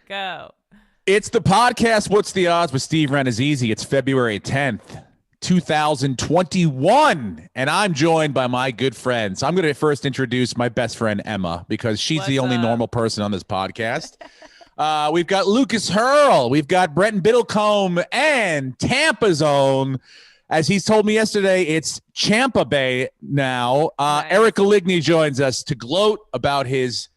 Go. It's the podcast, What's the Odds with Steve Renazizi. It's February 10th, 2021, and I'm joined by my good friends. I'm going to first introduce my best friend, Emma, because she's the only normal person on this podcast. We've got Lucas Hurl. We've got Brenton Biddlecombe and Tampa's own. As he's told me yesterday, it's Champa Bay now. Nice. Eric Oligny joins us to gloat about his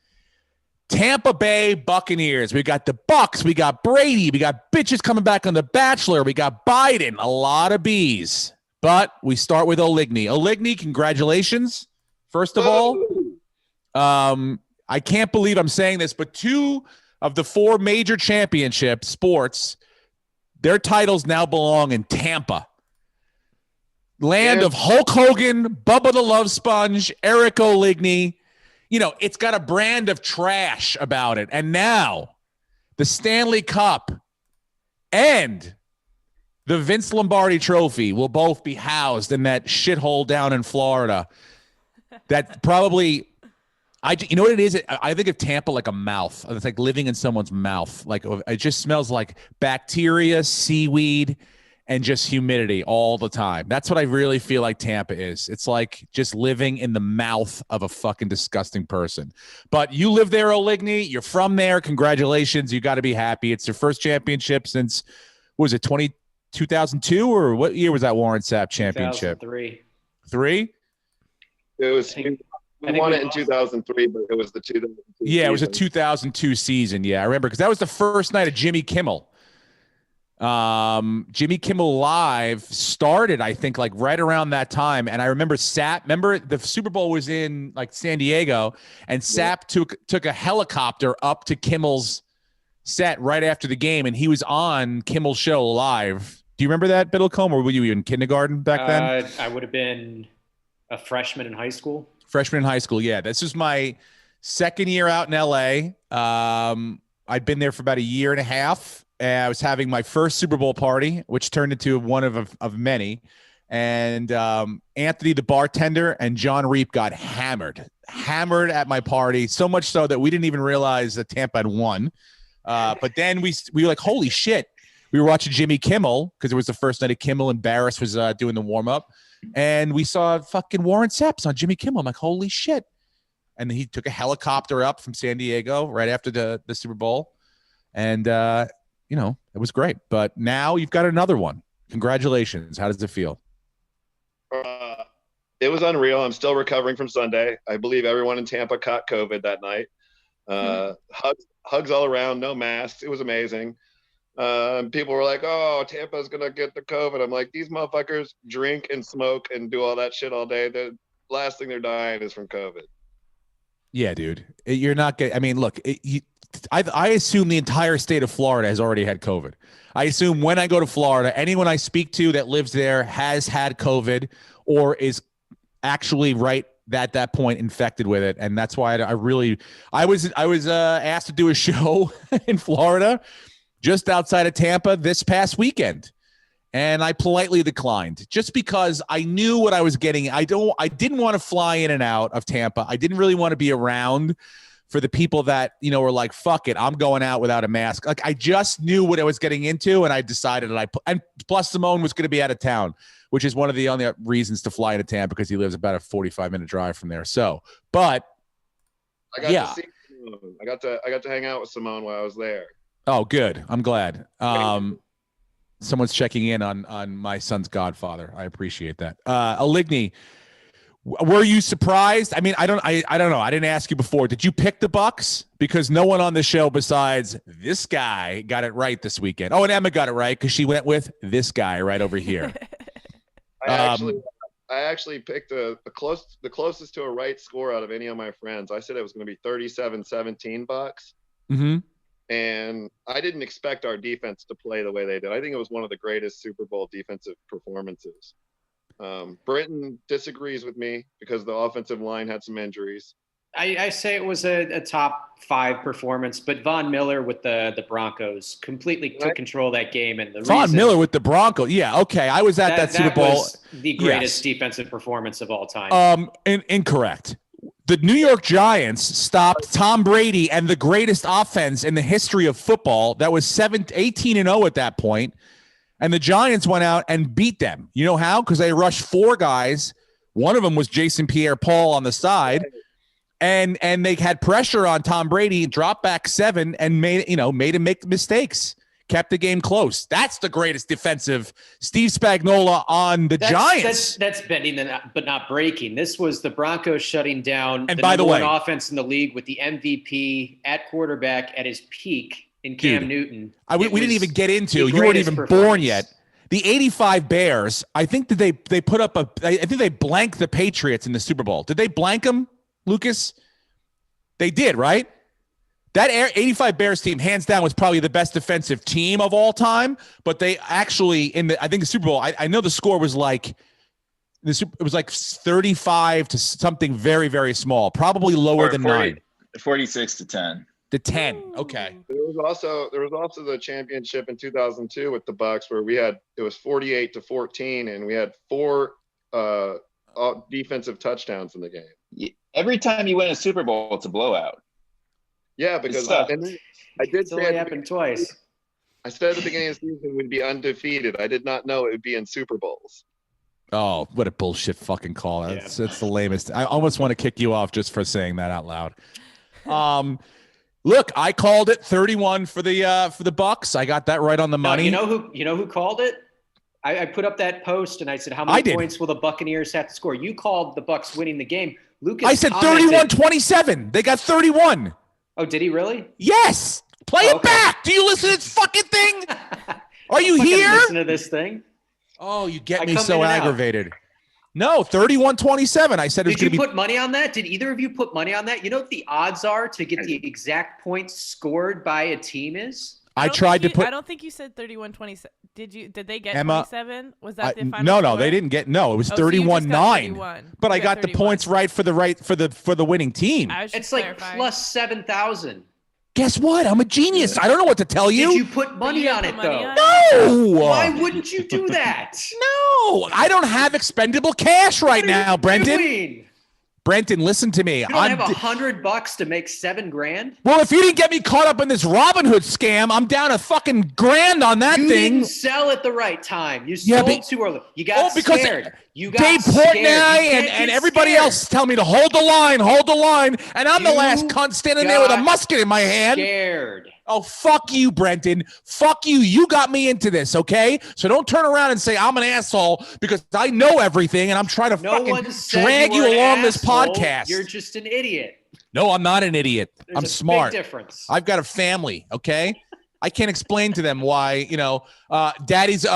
Tampa Bay Buccaneers. We got the Bucks. We got Brady. We got bitches coming back on The Bachelor. We got Biden. A lot of bees. But we start with Oligny. Oligny, congratulations. First of all, I can't believe I'm saying this, but 2 of the 4 major championship sports, their titles now belong in Tampa. Land of Hulk Hogan, Bubba the Love Sponge, Eric Oligny. You know, it's got a brand of trash about it. And now the Stanley Cup and the Vince Lombardi Trophy will both be housed in that shithole down in Florida. That probably, you know what it is? I think of Tampa like a mouth. It's like living in someone's mouth. Like it just smells like bacteria, seaweed, and just humidity all the time. That's what I really feel like Tampa is. It's like just living in the mouth of a fucking disgusting person. But you live there, Oligny. You're from there. Congratulations. You got to be happy. It's your first championship since, what was it, 2002? Or what year was that Warren Sapp championship? 2003. 3? It was. We won it in 2003, but it was the 2002 Yeah, it was a season. 2002 season. Yeah, I remember because that was the first night of Jimmy Kimmel. Jimmy Kimmel Live started, I think, like right around that time. And I remember remember the Super Bowl was in like San Diego, and Sapp took a helicopter up to Kimmel's set right after the game, and he was on Kimmel's show live. Do you remember that, Biddlecombe, or were you in kindergarten back then? I would have been a freshman in high school. Freshman in high school, yeah. This was my second year out in LA. I'd been there for about a year and a half. I was having my first Super Bowl party, which turned into one of many. And Anthony, the bartender, and John Reap got hammered at my party, so much so that we didn't even realize that Tampa had won. But then we were like, holy shit. We were watching Jimmy Kimmel because it was the first night of Kimmel, and Barris was doing the warm-up. And we saw fucking Warren Sapp on Jimmy Kimmel. I'm like, holy shit. And he took a helicopter up from San Diego right after the Super Bowl. And you know, it was great. But now you've got another one. Congratulations. How does it feel? It was unreal. I'm still recovering from Sunday. I believe everyone in Tampa caught COVID that night. Hugs all around, no masks. It was amazing. People were like, oh, Tampa's going to get the COVID. I'm like, these motherfuckers drink and smoke and do all that shit all day. The last thing they're dying is from COVID. Yeah, dude. You're not getting – I mean, look, I assume the entire state of Florida has already had COVID. I assume when I go to Florida, anyone I speak to that lives there has had COVID or is actually right at that point infected with it. And that's why I was asked to do a show in Florida just outside of Tampa this past weekend. And I politely declined just because I knew what I was getting. I didn't want to fly in and out of Tampa. I didn't really want to be around for the people that, you know, were like, fuck it, I'm going out without a mask. Like, I just knew what I was getting into, and I decided and plus Simone was going to be out of town, which is one of the only reasons to fly into Tampa because he lives about a 45-minute drive from there. So, but I got to see Simone. I got to hang out with Simone while I was there. Oh, good. I'm glad. Someone's checking in on my son's godfather. I appreciate that. Oligny, were you surprised? I mean, I don't know. I didn't ask you before. Did you pick the Bucks? Because no one on the show besides this guy got it right this weekend. Oh, and Emma got it right because she went with this guy right over here. I actually picked the closest to a right score out of any of my friends. I said it was going to be 37-17 Bucks. Mm-hmm. And I didn't expect our defense to play the way they did. I think it was one of the greatest Super Bowl defensive performances. Britton disagrees with me because the offensive line had some injuries. I say it was a top 5 performance, but Von Miller with the Broncos completely took control of that game. And Von Miller with the Broncos. Yeah. Okay. I was at that Super Bowl. Was the greatest defensive performance of all time. Incorrect. the New York Giants stopped Tom Brady and the greatest offense in the history of football that was 18-0 at that point. And the Giants went out and beat them. You know how? Because they rushed 4 guys. One of them was Jason Pierre-Paul on the side. And they had pressure on Tom Brady, dropped back 7 and made him make mistakes. Kept the game close. That's the greatest defensive. Steve Spagnuolo on the Giants. That's bending but not breaking. This was the Broncos shutting down and the by the way, one offense in the league with the MVP at quarterback at his peak in Cam Newton. We didn't even get into. You weren't even born yet. The 85 Bears, I think that they put up I think they blanked the Patriots in the Super Bowl. Did they blank them, Lucas? They did, right? That 85 Bears team, hands down, was probably the best defensive team of all time. But they actually, I think the Super Bowl, I know the score was like, it was like 35 to something very, very small, probably lower than 9. 46-10. To 10. Okay. There was also the championship in 2002 with the Bucks where it was 48-14 and we had 4 defensive touchdowns in the game. Every time you win a Super Bowl, it's a blowout. Yeah, because I did say it happened twice. I said at the beginning of the season we'd be undefeated. I did not know it would be in Super Bowls. Oh, what a bullshit fucking call. It's the lamest. I almost want to kick you off just for saying that out loud. Look, I called it 31 for the Bucks. I got that right on the money. You know who called it? I put up that post and I said, how many points will the Buccaneers have to score? You called the Bucks winning the game. Lucas, I said 31-27. They got 31. Oh, did he really? Yes. Play it back. Do you listen to this fucking thing? Are you here? Listen to this thing. Oh, you get me so aggravated. No, 31-27. I said it was going to be. Did you put money on that? Did either of you put money on that? You know what the odds are to get the exact points scored by a team is? I tried to put. I don't think you said 31-27. Did they get Emma, 27? Was that the final No, score? they didn't get. No, it was 31-9. But I got the points right for the winning team. It's like plus 7,000. Guess what? I'm a genius. I don't know what to tell you. Did you put money on it though? No. Why wouldn't you do that? No, I don't have expendable cash right now, Brendan. Brenton, listen to me. You don't have $100 to make $7,000. Well, if you didn't get me caught up in this Robin Hood scam, I'm down a fucking grand on that thing. You didn't sell at the right time. You sold too early. You got scared. You got Dave Portnoy and everybody else tell me to hold the line, and I'm the last cunt standing there with a musket in my hand. Scared. Oh, fuck you, Brenton. Fuck you. You got me into this, okay? So don't turn around and say I'm an asshole because I know everything and I'm trying to fucking drag you along this podcast. You're just an idiot. No, I'm not an idiot. I'm smart. Big difference. I've got a family, okay? I can't explain to them why, daddy's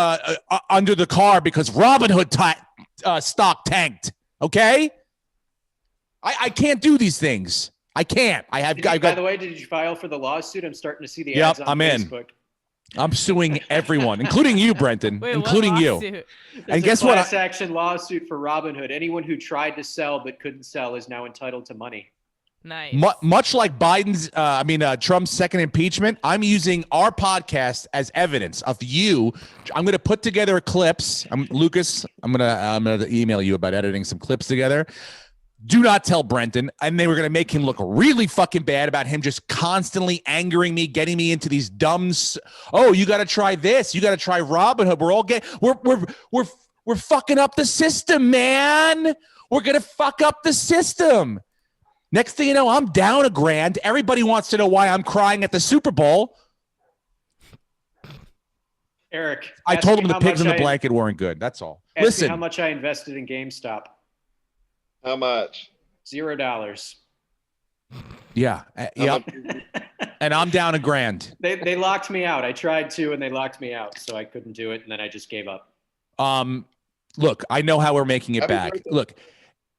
under the car because Robinhood stock tanked, okay? I can't do these things. I can't. By the way, did you file for the lawsuit? I'm starting to see the ads on Facebook. I'm suing everyone, including you, Brenton, including you. And guess what? Class action lawsuit for Robinhood. Anyone who tried to sell but couldn't sell is now entitled to money. Nice. Much like Trump's second impeachment, I'm using our podcast as evidence of you. I'm going to put together clips. Lucas, I'm going to email you about editing some clips together. Do not tell Brenton. And they were going to make him look really fucking bad about him just constantly angering me, getting me into these oh, you got to try this. You got to try Robinhood. We're all we're fucking up the system, man. We're going to fuck up the system. Next thing you know, I'm down $1,000. Everybody wants to know why I'm crying at the Super Bowl. Eric, I told him the pigs in the blanket weren't good. That's all. Listen, how much I invested in GameStop. How much? $0. Yeah. Yep. And I'm down $1,000. They locked me out. I tried to, and they locked me out, so I couldn't do it, and then I just gave up. Look, I know how we're making it back. Look,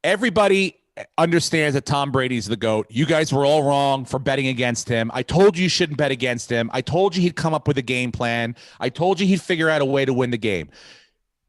everybody understands that Tom Brady's the GOAT. You guys were all wrong for betting against him. I told you shouldn't bet against him. I told you he'd come up with a game plan. I told you he'd figure out a way to win the game.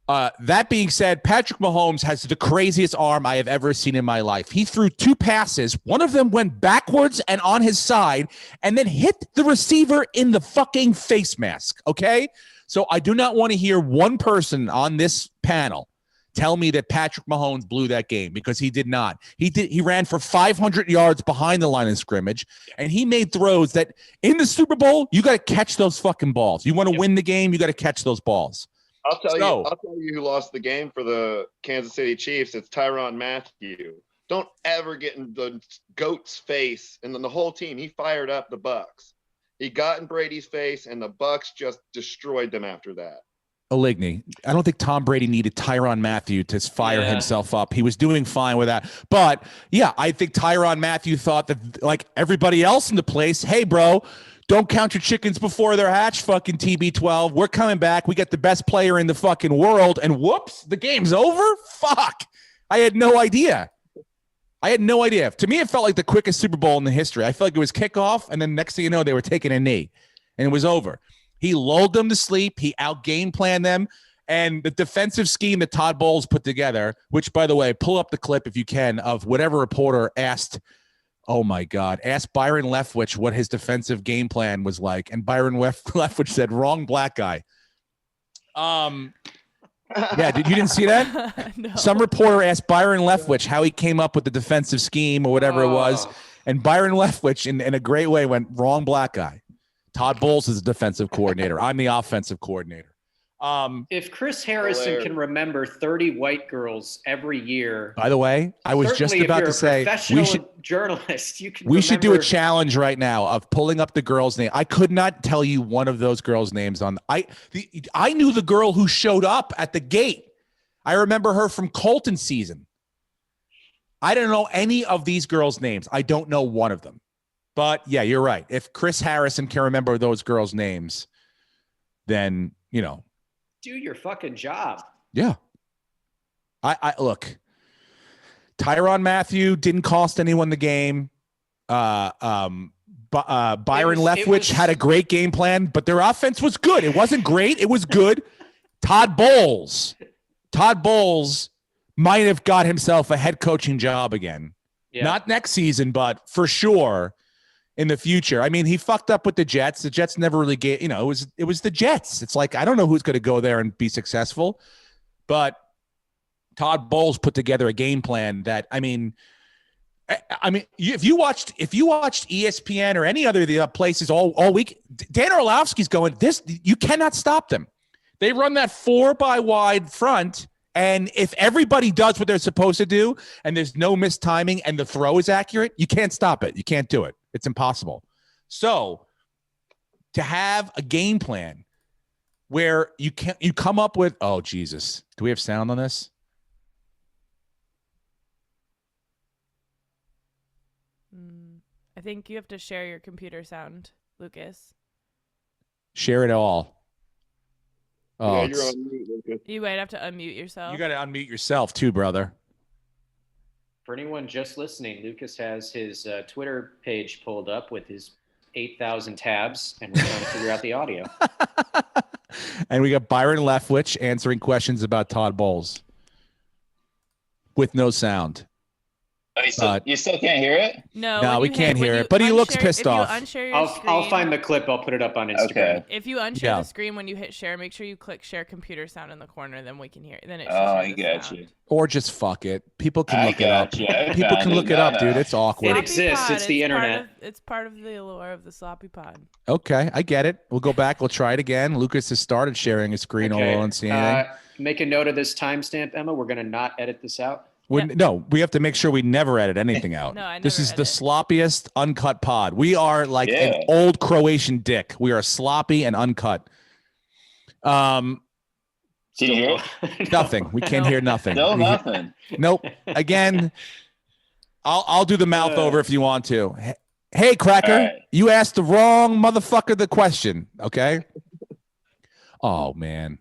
That being said, Patrick Mahomes has the craziest arm I have ever seen in my life. He threw 2 passes. One of them went backwards and on his side and then hit the receiver in the fucking face mask. Okay. So I do not want to hear one person on this panel tell me that Patrick Mahomes blew that game, because he did not. He ran for 500 yards behind the line of scrimmage, and he made throws that in the Super Bowl, you got to catch those fucking balls. You want to win the game, you got to catch those balls. I'll tell you who lost the game for the Kansas City Chiefs. It's Tyrann Mathieu. Don't ever get in the GOAT's face. And then the whole team, he fired up the Bucks. He got in Brady's face, and the Bucks just destroyed them after that. Oligny, I don't think Tom Brady needed Tyrann Mathieu to fire himself up. He was doing fine with that. But, yeah, I think Tyrann Mathieu thought that, like everybody else in the place, hey, bro, don't count your chickens before they're hatched, fucking TB12. We're coming back. We got the best player in the fucking world. And whoops, the game's over? Fuck. I had no idea. To me, it felt like the quickest Super Bowl in the history. I felt like it was kickoff, and then next thing you know, they were taking a knee, and it was over. He lulled them to sleep. He out-game planned them. And the defensive scheme that Todd Bowles put together, which, by the way, pull up the clip if you can, of whatever reporter asked – oh, my God. Ask Byron Leftwich what his defensive game plan was like. And Byron Leftwich said, wrong black guy. Yeah, you didn't see that? No. Some reporter asked Byron Leftwich how he came up with the defensive scheme or whatever it was. And Byron Leftwich, in a great way, went, wrong black guy. Todd Bowles is the defensive coordinator. I'm the offensive coordinator. If Chris Harrison can remember 30 white girls every year. By the way, I was just about to say we should journalist. We should do a challenge right now of pulling up the girl's name. I could not tell you one of those girls' names I knew the girl who showed up at the gate. I remember her from Colton season. I don't know any of these girls' names. I don't know one of them. But yeah, you're right. If Chris Harrison can remember those girls' names, then, you know, do your fucking job. Yeah. I look, Tyrann Mathieu didn't cost anyone the game. Byron Leftwich had a great game plan, but their offense was good. It wasn't great. It was good. Todd Bowles might have got himself a head coaching job again. Yeah. Not next season, but for sure in the future. I mean, he fucked up with the Jets. The Jets never really gave, it was the Jets. It's like, I don't know who's going to go there and be successful, but Todd Bowles put together a game plan that, if you watched ESPN or any other of the places all week, Dan Orlovsky's going, you cannot stop them. They run that 4-by-wide front. And if everybody does what they're supposed to do and there's no mistiming and the throw is accurate, you can't stop it. You can't do it. It's impossible. So to have a game plan where you come up with, oh, Jesus, do we have sound on this? I think you have to share your computer sound, Lucas. Share it all. Oh, yeah, you're on mute, Lucas. You might have to unmute yourself. You got to unmute yourself too, brother. For anyone just listening, Lucas has his Twitter page pulled up with his 8,000 tabs, and we're trying to figure out the audio. And we got Byron Leftwich answering questions about Todd Bowles with no sound. You still can't hear it? No, we can't hear it. But he looks pissed off. I'll find the clip. I'll put it up on Instagram. Okay. If you unshare the screen when you hit share, make sure you click share computer sound in the corner. Then we can hear it. Then it should I got you. Or just fuck it. People can look it up. People can look it up, dude. It's awkward. It exists. It's the internet. It's part of the allure of the sloppy pod. Okay, I get it. We'll go back. We'll try it again. Lucas has started sharing a screen. Although I don't see anything. Make a note of this timestamp, Emma. We're going to not edit this out. No, we have to make sure we never edit anything out. This is the sloppiest uncut pod. We are like an old Croatian dick. We are sloppy and uncut. Can you hear it? Nothing. We can't hear nothing. No, nothing. Nope. Again, I'll do the mouth over if you want to. Hey, Cracker, you asked the wrong motherfucker the question. Okay. Oh man.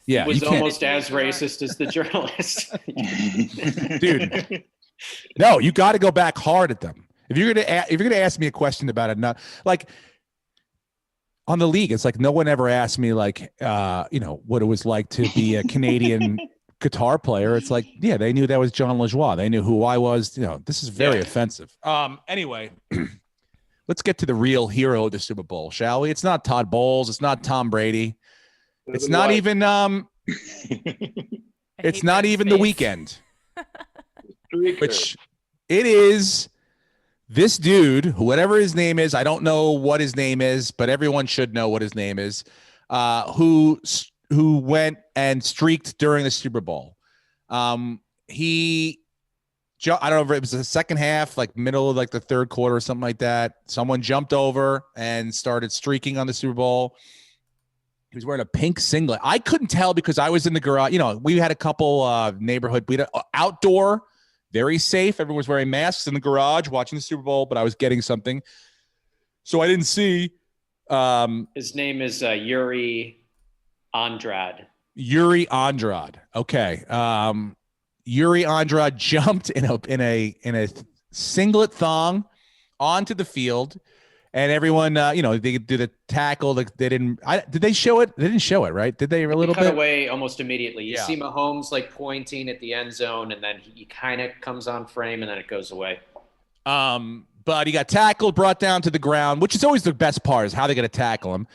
Yeah, was almost as racist as the journalist. Dude. No, you got to go back hard at them. If you're gonna ask me a question about it, not like on the league, it's like no one ever asked me like what it was like to be a Canadian guitar player. It's like, yeah, they knew that was John LaJoie. They knew who I was. This is very offensive. Anyway, let's get to the real hero of the Super Bowl, shall we? It's not Todd Bowles. It's not Tom Brady. It's not even I It's hate not Brent's even the face. weekend. Streaker. Which it is this dude, whatever his name is. I don't know what his name is, but everyone should know what his name is. Who went and streaked during the Super Bowl. I don't know if it was the second half, like middle of like the third quarter or something like that. Someone jumped over and started streaking on the Super Bowl. He was wearing a pink singlet. I couldn't tell because I was in the garage. You know, we had a couple neighborhood, we had outdoor, very safe. Everyone was wearing masks in the garage watching the Super Bowl, but I was getting something. So I didn't see. His name is Yuri Andrade. Yuri Andrade. Okay. Yuri Andrade jumped in a singlet thong onto the field, and everyone, they did a tackle. They didn't. Did they show it? They didn't show it, right? Did they a little cut bit? Away almost immediately. You Yeah. see Mahomes like pointing at the end zone, and then he kind of comes on frame, and then it goes away. But he got tackled, brought down to the ground, which is always the best part is how they're going to tackle him.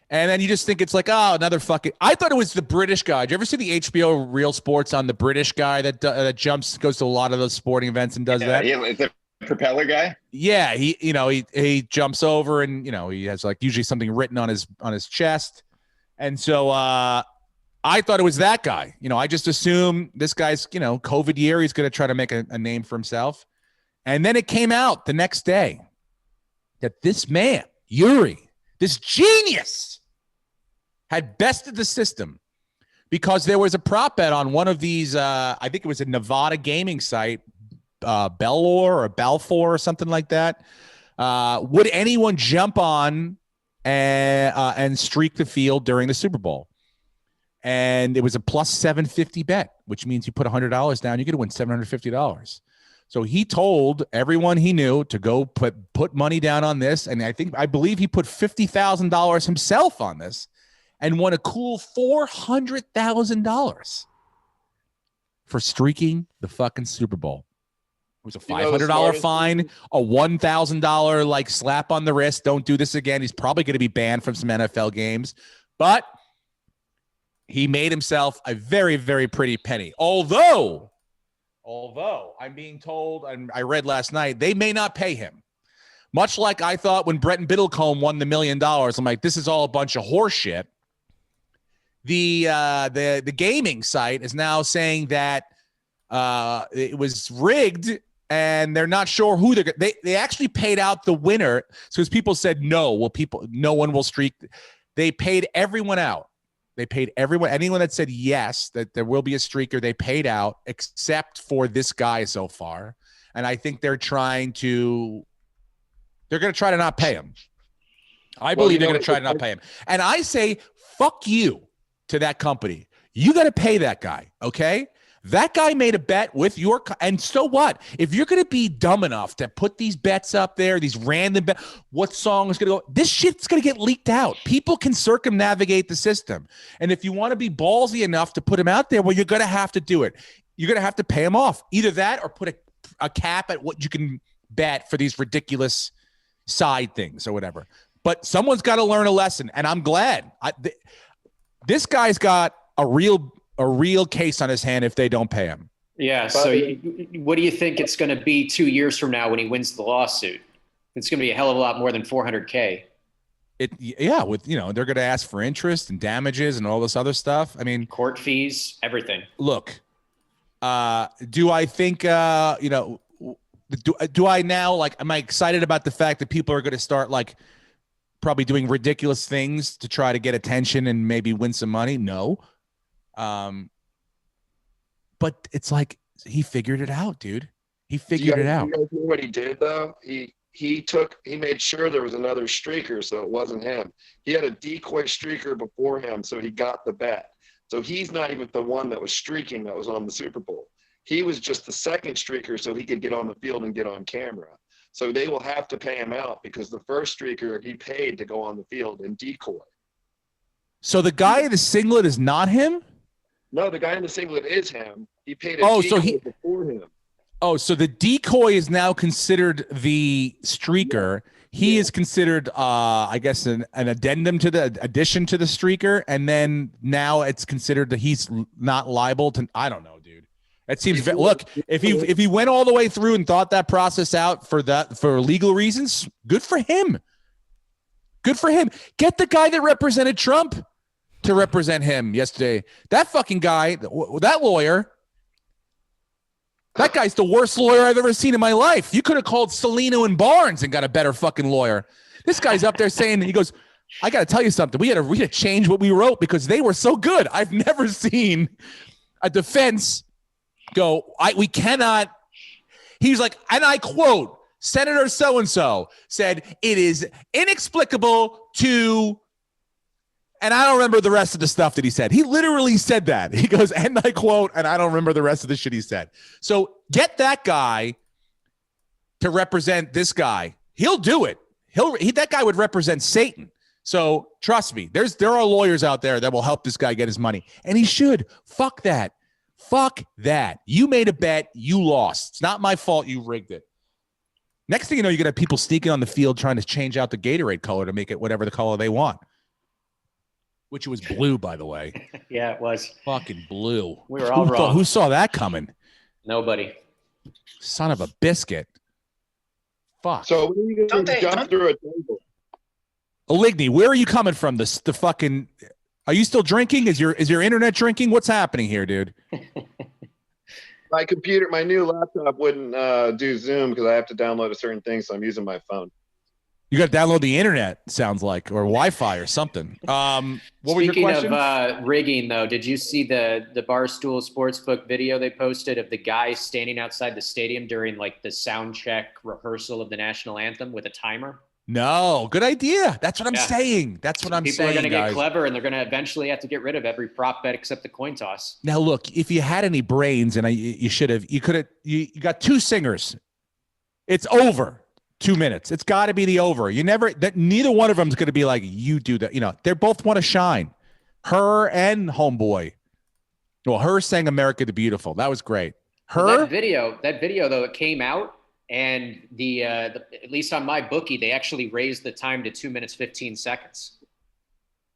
And then you just think it's like, oh, another fucking. I thought it was the British guy. Did you ever see the HBO Real Sports on the British guy that goes to a lot of those sporting events and does that? Yeah, the propeller guy. Yeah, he jumps over and he has like usually something written on his chest, and so I thought it was that guy. I just assume this guy's COVID year he's going to try to make a name for himself, and then it came out the next day that this man Yuri, this genius, had bested the system because there was a prop bet on one of these, I think it was a Nevada gaming site, Bellor or Balfour or something like that. Would anyone jump on and streak the field during the Super Bowl? And it was a plus 750 bet, which means you put $100 down, you're going to win $750. So he told everyone he knew to go put money down on this. And I believe he put $50,000 himself on this and won a cool $400,000 for streaking the fucking Super Bowl. It was a $500 fine, a $1,000 like slap on the wrist. Don't do this again. He's probably going to be banned from some NFL games, but he made himself a very, very pretty penny. Although I'm being told, and I read last night, they may not pay him. Much like I thought when Brett Biddlecombe won the $1 million, I'm like, this is all a bunch of horse shit. The gaming site is now saying that it was rigged and they're not sure who they actually paid out the winner. So as people said, no one will streak. They paid everyone out. They paid anyone that said yes, that there will be a streaker, they paid out except for this guy so far. And I think they're going to try to not pay him. I believe they're going to try to not pay him. And I say, fuck you to that company. You got to pay that guy. Okay. That guy made a bet with and so what? If you're going to be dumb enough to put these bets up there, these random bets, what song is going to go? This shit's going to get leaked out. People can circumnavigate the system. And if you want to be ballsy enough to put him out there, well, you're going to have to do it. You're going to have to pay him off. Either that or put a cap at what you can bet for these ridiculous side things or whatever. But someone's got to learn a lesson. And I'm glad. This guy's got a real case on his hand if they don't pay him. Yeah. So what do you think it's going to be 2 years from now when he wins the lawsuit? It's going to be a hell of a lot more than $400K. They're going to ask for interest and damages and all this other stuff. I mean, court fees, everything. Look, do I think, do I now am I excited about the fact that people are going to start probably doing ridiculous things to try to get attention and maybe win some money? No. But it's like he figured it out, dude. He figured it out. You guys know what he did though? He made sure there was another streaker, so it wasn't him. He had a decoy streaker before him, so he got the bet. So he's not even the one that was streaking that was on the Super Bowl. He was just the second streaker, so he could get on the field and get on camera. So they will have to pay him out because the first streaker he paid to go on the field and decoy. So the guy in the singlet is not him? No, the guy in the singlet is him. He paid a decoy before him. Oh, so the decoy is now considered the streaker. He is considered, I guess, an addendum to the addition to the streaker, and then now it's considered that he's not liable to. I don't know, dude. It seems. Look, if he went all the way through and thought that process out for legal reasons, good for him. Good for him. Get the guy that represented Trump to represent him yesterday. That fucking guy, that lawyer. That guy's the worst lawyer I've ever seen in my life. You could have called Salino and Barnes and got a better fucking lawyer. This guy's up there saying, he goes, I got to tell you something. We had to change what we wrote because they were so good. I've never seen a defense go, we cannot. He's like, and I quote, Senator so-and-so said, it is inexplicable to, and I don't remember the rest of the stuff that he said. He literally said that. He goes, and I quote, and I don't remember the rest of the shit he said. So get that guy to represent this guy. He'll do it. That guy would represent Satan. So trust me, there are lawyers out there that will help this guy get his money. And he should. Fuck that. Fuck that. You made a bet. You lost. It's not my fault you rigged it. Next thing you know, you're going to have people sneaking on the field trying to change out the Gatorade color to make it whatever the color they want. Which was blue, by the way. Yeah, it was. Fucking blue. We were all wrong. Who saw that coming? Nobody. Son of a biscuit. Fuck. So when are you going to jump through a table? Oligny, where are you coming from? The fucking. Are you still drinking? Is your internet drinking? What's happening here, dude? My computer, my new laptop wouldn't do Zoom because I have to download a certain thing, so I'm using my phone. You got to download the internet, sounds like, or Wi-Fi or something. What was your question? Speaking of rigging, though, did you see the Barstool Sportsbook video they posted of the guy standing outside the stadium during like the sound check rehearsal of the national anthem with a timer? No, good idea. That's what I'm saying. That's what I'm saying, People are going to guys. get clever, and they're going to eventually have to get rid of every prop bet except the coin toss. Now, look, if you had any brains, and you got two singers. It's over. 2 minutes. It's got to be the over. Neither one of them is going to be like, you do that. You know, they both want to shine. Her and Homeboy. Well, her sang America the Beautiful. That was great. That video though, it came out, and the at least on my bookie, they actually raised the time to 2 minutes 15 seconds.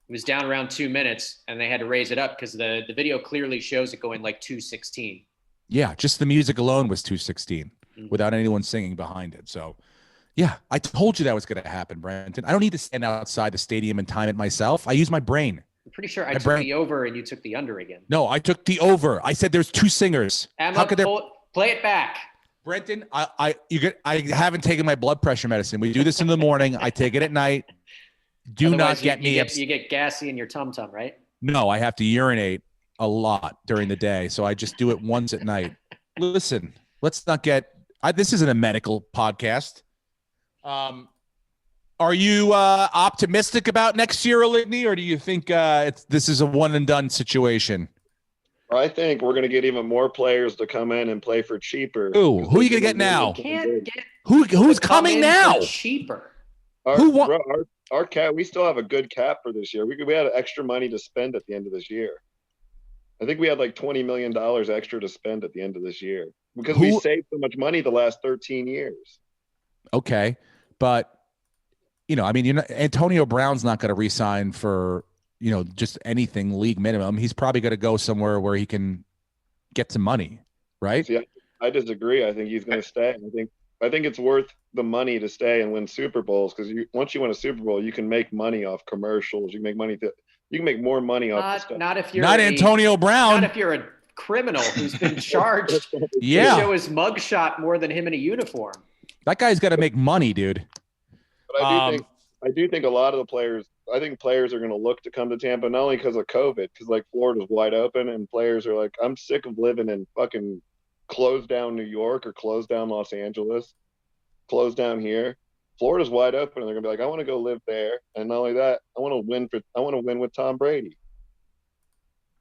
It was down around 2 minutes, and they had to raise it up because the video clearly shows it going like 2:16. Yeah, just the music alone was 2:16 without anyone singing behind it. So. Yeah, I told you that was going to happen, Brenton. I don't need to stand outside the stadium and time it myself. I use my brain. I'm pretty sure I took the over and you took the under again. No, I took the over. I said there's two singers. How could play it back? Brenton, I haven't taken my blood pressure medicine. We do this in the morning. I take it at night. Otherwise, you get gassy in your tum-tum, right? No, I have to urinate a lot during the day. So I just do it once at night. Listen, let's not get this isn't a medical podcast. Are you optimistic about next year, Oligny, or do you think this is a one and done situation? I think we're going to get even more players to come in and play for cheaper. Who are you going to get now? Can't get Who's coming now? Cheaper. Our cap. We still have a good cap for this year. We had extra money to spend at the end of this year. I think we had like $20 million extra to spend at the end of this year because we saved so much money the last 13 years. Okay. But, I mean, Antonio Brown's not going to re-sign for, just anything league minimum. He's probably going to go somewhere where he can get some money, right? See, I disagree. I think he's going to stay. I think it's worth the money to stay and win Super Bowls because once you win a Super Bowl, you can make money off commercials. You can make more money off the stuff. Not if you're Antonio Brown. Not if you're a criminal who's been charged to show his mugshot more than him in a uniform. That guy's got to make money, dude. But I do think a lot of the players. I think players are going to look to come to Tampa not only because of COVID, because like Florida's wide open, and players are like, I'm sick of living in fucking closed down New York or closed down Los Angeles, closed down here. Florida's wide open, and they're gonna be like, I want to go live there, and not only that, I want to win with Tom Brady.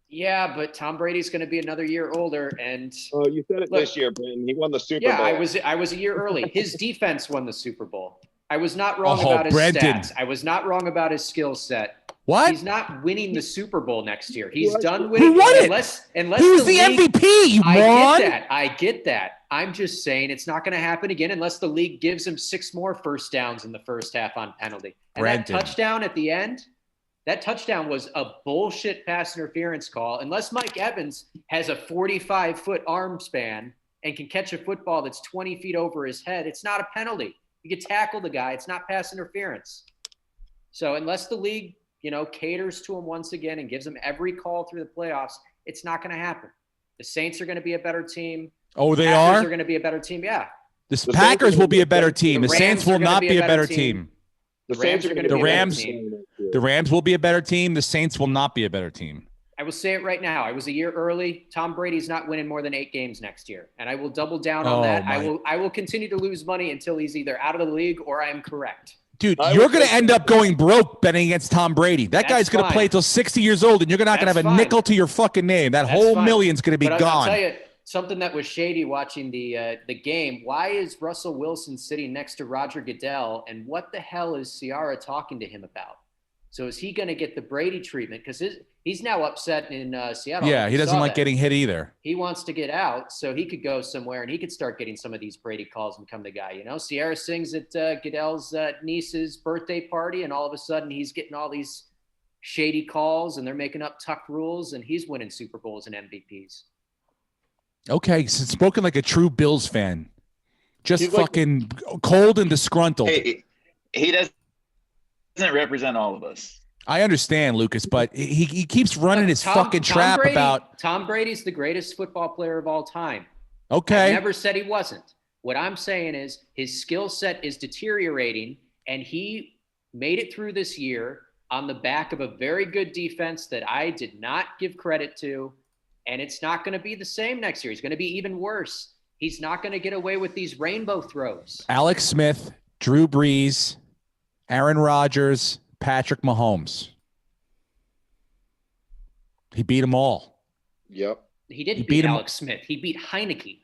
Yeah, but Tom Brady's going to be another year older, and you said it this year, Brenton. He won the Super Bowl. Yeah, I was a year early. His defense won the Super Bowl. I was not wrong about his stats. I was not wrong about his skill set. What? He's not winning the Super Bowl next year. He's Who done winning. Who won it? Unless He was the league, MVP, you moron. I get that. I'm just saying it's not going to happen again unless the league gives him 6 more first downs in the first half on penalty. And Brenton. that touchdown at the end, that touchdown was a bullshit pass interference call. Unless Mike Evans has a 45-foot arm span and can catch a football that's 20 feet over his head, it's not a penalty. You can tackle the guy. It's not pass interference. So unless the league, caters to him once again and gives him every call through the playoffs, it's not going to happen. The Saints are going to be a better team. Oh, they Packers are? are going to be a better team. Yeah. The Packers will be a better team. The Rams Saints are will gonna not be be a a better better team. team. The The Saints Rams are are going gonna to be a better team. The Rams will be a better team. The Saints will not be a better team. I will say it right now. I was a year early. Tom Brady's not winning more than 8 games next year, and I will double down on Oh, that. my. I will continue to lose money until he's either out of the league or I am correct. Dude, I you're would going to say- end up going broke betting against Tom Brady. That That's guy's going to fine. play till 60 years old, and you're not going to That's have a fine. nickel to your fucking name. That That's whole fine. million's going to be But gone. I'll tell you something that was shady watching the game. Why is Russell Wilson sitting next to Roger Goodell, and what the hell is Ciara talking to him about? So is he going to get the Brady treatment? Because he's now upset in Seattle. Yeah, he You doesn't saw like that. getting hit either. He wants to get out so he could go somewhere and he could start getting some of these Brady calls and become the guy. Ciara sings at Goodell's niece's birthday party, and all of a sudden he's getting all these shady calls, and they're making up tuck rules, and he's winning Super Bowls and MVPs. Okay, so spoken like a true Bills fan. Just He's like- fucking cold and disgruntled. Hey, he doesn't represent all of us. I understand, Lucas, but he keeps running his fucking trap Brady, about. Tom Brady's the greatest football player of all time. Okay. I never said he wasn't. What I'm saying is his skill set is deteriorating, and he made it through this year on the back of a very good defense that I did not give credit to, and it's not going to be the same next year. He's going to be even worse. He's not going to get away with these rainbow throws. Alex Smith, Drew Brees, Aaron Rodgers, Patrick Mahomes. He beat them all. Yep. He didn't He beat beat him- Alex Smith. He beat Heineke.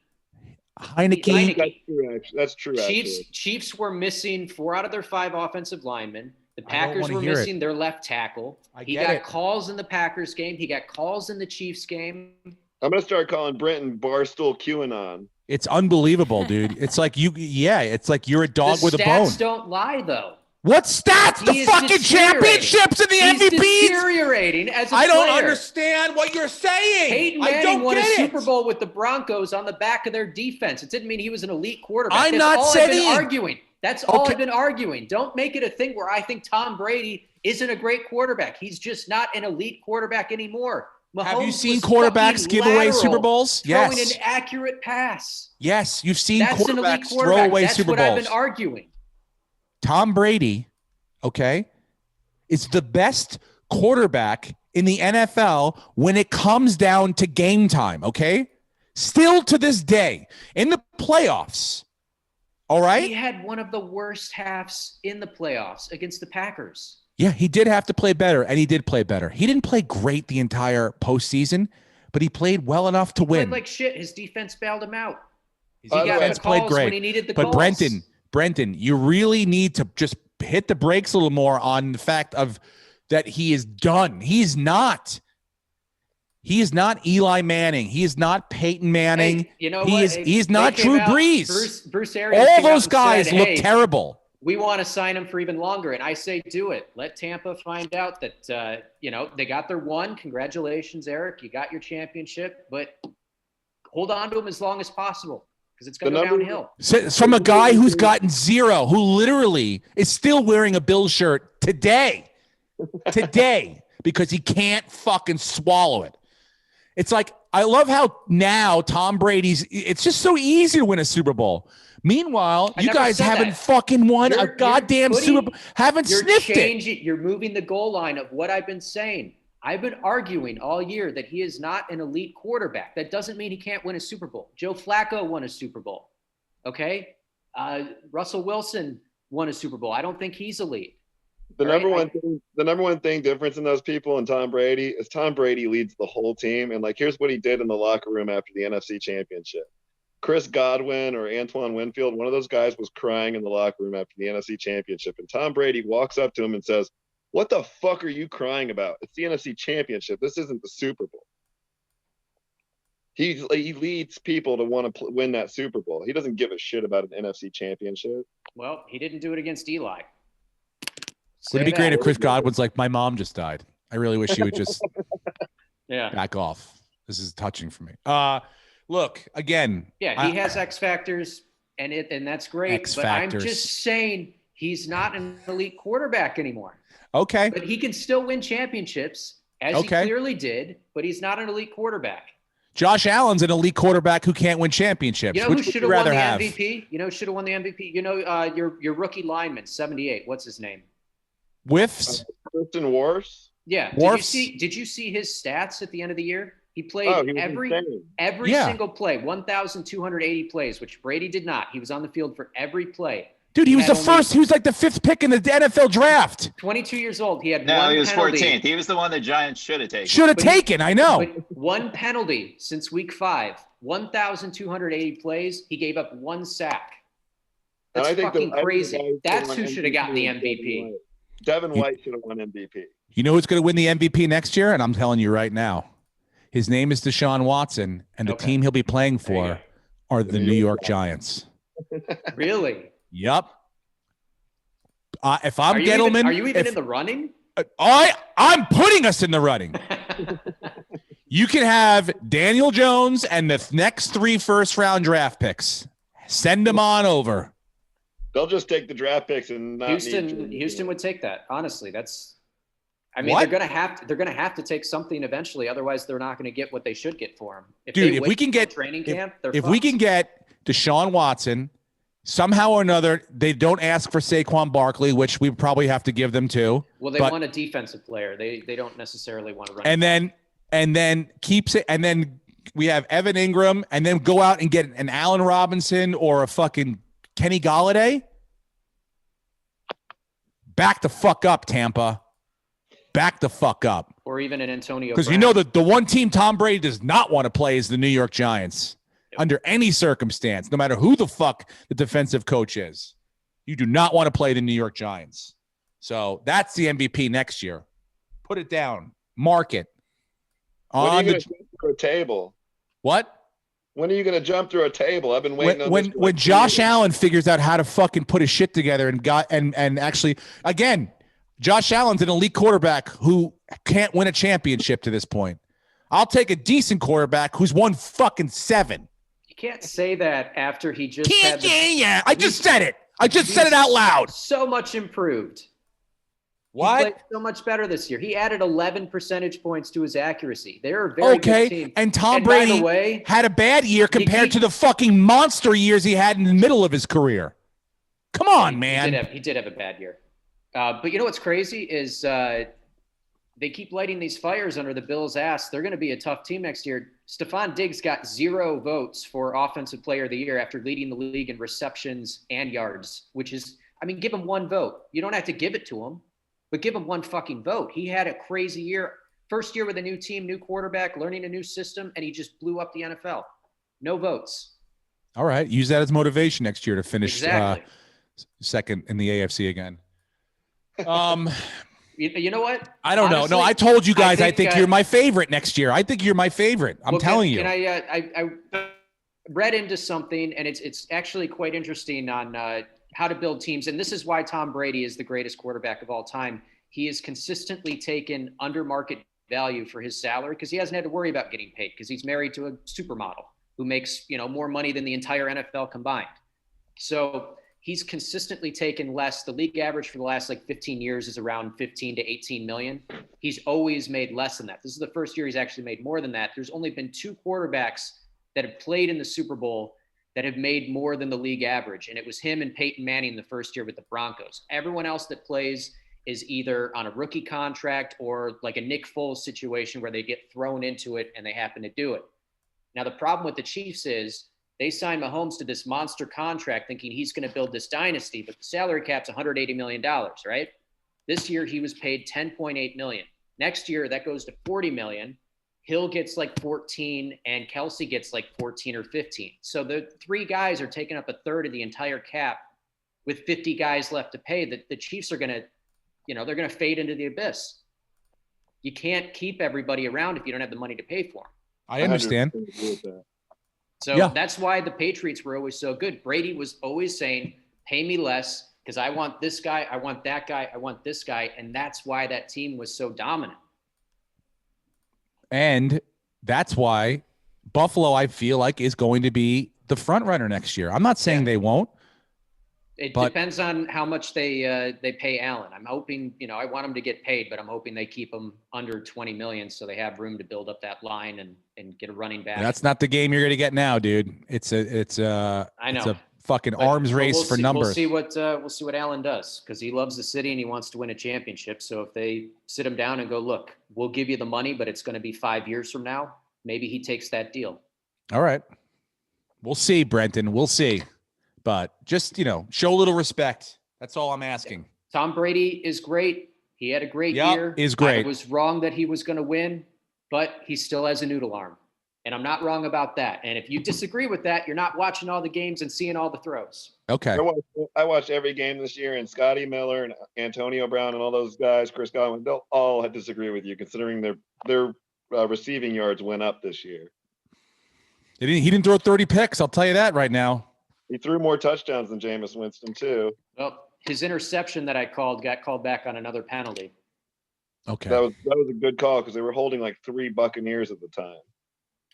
Heineke. Heineke. That's true. Actually. Chiefs were missing 4 out of their 5 offensive linemen. The I don't Packers wanna were hear it. missing their left tackle. I He get got it. calls in the Packers game. He got calls in the Chiefs game. I'm going to start calling Brenton Barstool QAnon. It's unbelievable, dude. It's like it's like you're a dog The with a bone. stats don't lie, though. What stats? He The is fucking deteriorating. championships and the He's MVPs? deteriorating as a I don't player. understand what you're saying. Peyton I Manning don't won a get it. Super Bowl with the Broncos on the back of their defense. It didn't mean he was an elite quarterback. I'm That's not all I've been saying- arguing. That's all Okay. I've been arguing. Don't make it a thing where I think Tom Brady isn't a great quarterback. He's just not an elite quarterback anymore. Have you Mahomes seen was quarterbacks fucking give away lateral, Super Bowls? Throwing Yes. an accurate pass. Yes, you've seen That's an elite quarterbacks throw quarterback. away That's Super what I've Bowls. been arguing. Tom Brady, okay, is the best quarterback in the NFL when it comes down to game time, okay? Still to this day, in the playoffs, all He right? had one of the worst halves in the playoffs against the Packers. Yeah, he did have to play better, and he did play better. He didn't play great the entire postseason, but he played well enough to win. Played like shit. His defense bailed him out. His He got defense the calls played great. when he needed the But calls. Brenton, you really need to just hit the brakes a little more on the fact of that he is done. He's not. He is not Eli Manning. He is not Peyton Manning. Hey, you know he what? is. He's They not came Drew out- Brees. Bruce Arians All came out those and guys said, look "Hey, terrible. we want to sign him for even longer." And I say, do it. Let Tampa find out that, they got their one. Congratulations, Eric. You got your championship, but hold on to him as long as possible because it's going to The go number- downhill. So, from a guy who's gotten 0, who literally is still wearing a Bill shirt today, because he can't fucking swallow it. It's like, I love how now Tom Brady's, it's just so easy to win a Super Bowl. Meanwhile, I you never guys said haven't that. fucking won a You're goddamn putting- Super Bowl, haven't You're sniffed it. changing. You're moving the goal line of what I've been saying. I've been arguing all year that he is not an elite quarterback. That doesn't mean he can't win a Super Bowl. Joe Flacco won a Super Bowl. Okay. Russell Wilson won a Super Bowl. I don't think he's elite. The Right, number one thing difference in those people and Tom Brady is Tom Brady leads the whole team. And like, here's what he did in the locker room after the NFC Championship. Chris Godwin or Antoine Winfield, one of those guys was crying in the locker room after the NFC Championship. And Tom Brady walks up to him and says, What the fuck are you crying about? It's the NFC Championship. This isn't the Super Bowl. He leads people to want to win that Super Bowl. He doesn't give a shit about an NFC Championship. Well, he didn't do it against Eli. Would it be Say great that. if Chris Godwin's like, my mom just died? I really wish he would just Yeah. back off. This is touching for me. Look, again. Yeah, he has X factors, and that's great. X but factors. I'm just saying he's not an elite quarterback anymore. Okay. But he can still win championships, as he clearly did, but he's not an elite quarterback. Josh Allen's an elite quarterback who can't win championships. You know Which who would should you have won rather the have? MVP? You know who should have won the MVP? You know, your rookie lineman, 78. What's his name? Whiffs? Kristen Wars? Yeah. Worfs? Did you see his stats at the end of the year? He played He was every Yeah. single play, 1,280 plays, which Brady did not. He was on the field for every play. Dude, he was had the first. He was like the 5th pick in the NFL draft. 22 years old. He had No, one he was penalty. 14th. He was the one the Giants should have taken. Should have But he- taken. I know. But one penalty since week 5, 1,280 plays. He gave up one sack. And That's I think fucking the crazy. guy That's won who should have gotten the was MVP. Devin White should have won MVP. You know who's going to win the MVP next year? And I'm telling you right now. His name is Deshaun Watson, and the Okay. team he'll be playing There you for are the New York Giants. Really? Yep. If I'm Are you Gettleman, are you even in the running? I'm putting us in the running. You can have Daniel Jones and the next 3 first-round draft picks. Send them on over. They'll just take the draft picks and not Houston would take that. Honestly, I mean, What? they're gonna have to take something eventually. Otherwise, they're not going to get what they should get for him. Dude, if we can get training camp, if we can get Deshaun Watson, somehow or another, they don't ask for Saquon Barkley, which we probably have to give them to. well, they but- want a defensive player. They don't necessarily want to run. And then keeps it, and then we have Evan Ingram, and then go out and get an Allen Robinson or a fucking Kenny Galladay. Back the fuck up, Tampa. Back the fuck up. or even an Antonio. Because you know that the one team Tom Brady does not want to play is the New York Giants under any circumstance, no matter who the fuck the defensive coach is. You do not want to play the New York Giants. So that's the MVP next year. Put it down. Mark it. When are On you the going to jump through a table? what? When are you going to jump through a table? I've been waiting on When this for when like 2 Josh years. Allen figures out how to fucking put his shit together and actually, again, Josh Allen's an elite quarterback who can't win a championship to this point. I'll take a decent quarterback who's won fucking 7. You can't say that after he just Can't, had yeah. I just said it. I just said it out loud. so much improved. He What? played so much better this year. He added 11 percentage points to his accuracy. They're a very good Okay. team. And Tom And by Brady the way, had a bad year compared he- to the fucking monster years he had in the middle of his career. Come on, man. He did have a bad year. But you know what's crazy is they keep lighting these fires under the Bills' ass. They're going to be a tough team next year. Stephon Diggs got 0 votes for Offensive Player of the Year after leading the league in receptions and yards, which is, I mean, give him 1 vote. You don't have to give it to him, but give him 1 fucking vote. He had a crazy year. First year with a new team, new quarterback, learning a new system, and he just blew up the NFL. No votes. All right. Use that as motivation next year to finish Exactly. second in the AFC again. You know what? I don't know. Honestly, No, I told you guys I think think, you're my favorite next year. I think you're my favorite. I'm Well, telling you. Can I read into something, and it's actually quite interesting on how to build teams. And this is why Tom Brady is the greatest quarterback of all time. He has consistently taken under market value for his salary because he hasn't had to worry about getting paid because he's married to a supermodel who makes more money than the entire NFL combined. So he's consistently taken less. The league average for the last 15 years is around 15 to 18 million. He's always made less than that. This is the first year he's actually made more than that. There's only been 2 quarterbacks that have played in the Super Bowl that have made more than the league average. And it was him and Peyton Manning the first year with the Broncos. Everyone else that plays is either on a rookie contract or like a Nick Foles situation where they get thrown into it and they happen to do it. Now, the problem with the Chiefs is they signed Mahomes to this monster contract thinking he's going to build this dynasty, but the salary cap's $180 million, right? This year he was paid $10.8 million. Next year that goes to $40 million. Hill gets 14 and Kelsey gets 14 or 15. So the 3 guys are taking up a third of the entire cap with 50 guys left to pay. The Chiefs are going to they're going to fade into the abyss. You can't keep everybody around if you don't have the money to pay for them. I understand. 100% agree with that. So that's why the Patriots were always so good. Brady was always saying, pay me less because I want this guy, I want that guy, I want this guy. And that's why that team was so dominant. And that's why Buffalo, I feel like, is going to be the front runner next year. I'm not saying they won't. It depends on how much they pay Allen. I'm hoping, I want them to get paid, but I'm hoping they keep them under 20 million so they have room to build up that line and get a running back. That's not the game you're going to get now, dude. It's a fucking arms race for numbers. We'll see what Allen does because he loves the city and he wants to win a championship. So if they sit him down and go, look, we'll give you the money, but it's going to be 5 years from now, maybe he takes that deal. All right. We'll see, Brenton. We'll see. But just, show a little respect. That's all I'm asking. Tom Brady is great. He had a great year. Is great. I was wrong that he was going to win, but he still has a noodle arm. And I'm not wrong about that. And if you disagree with that, you're not watching all the games and seeing all the throws. Okay. I watched every game this year, and Scotty Miller and Antonio Brown and all those guys, Chris Godwin, they'll all disagree with you considering their receiving yards went up this year. He didn't throw 30 picks. I'll tell you that right now. He threw more touchdowns than Jameis Winston, too. Well, his interception that I called got called back on another penalty. Okay. That was a good call because they were holding like 3 Buccaneers at the time.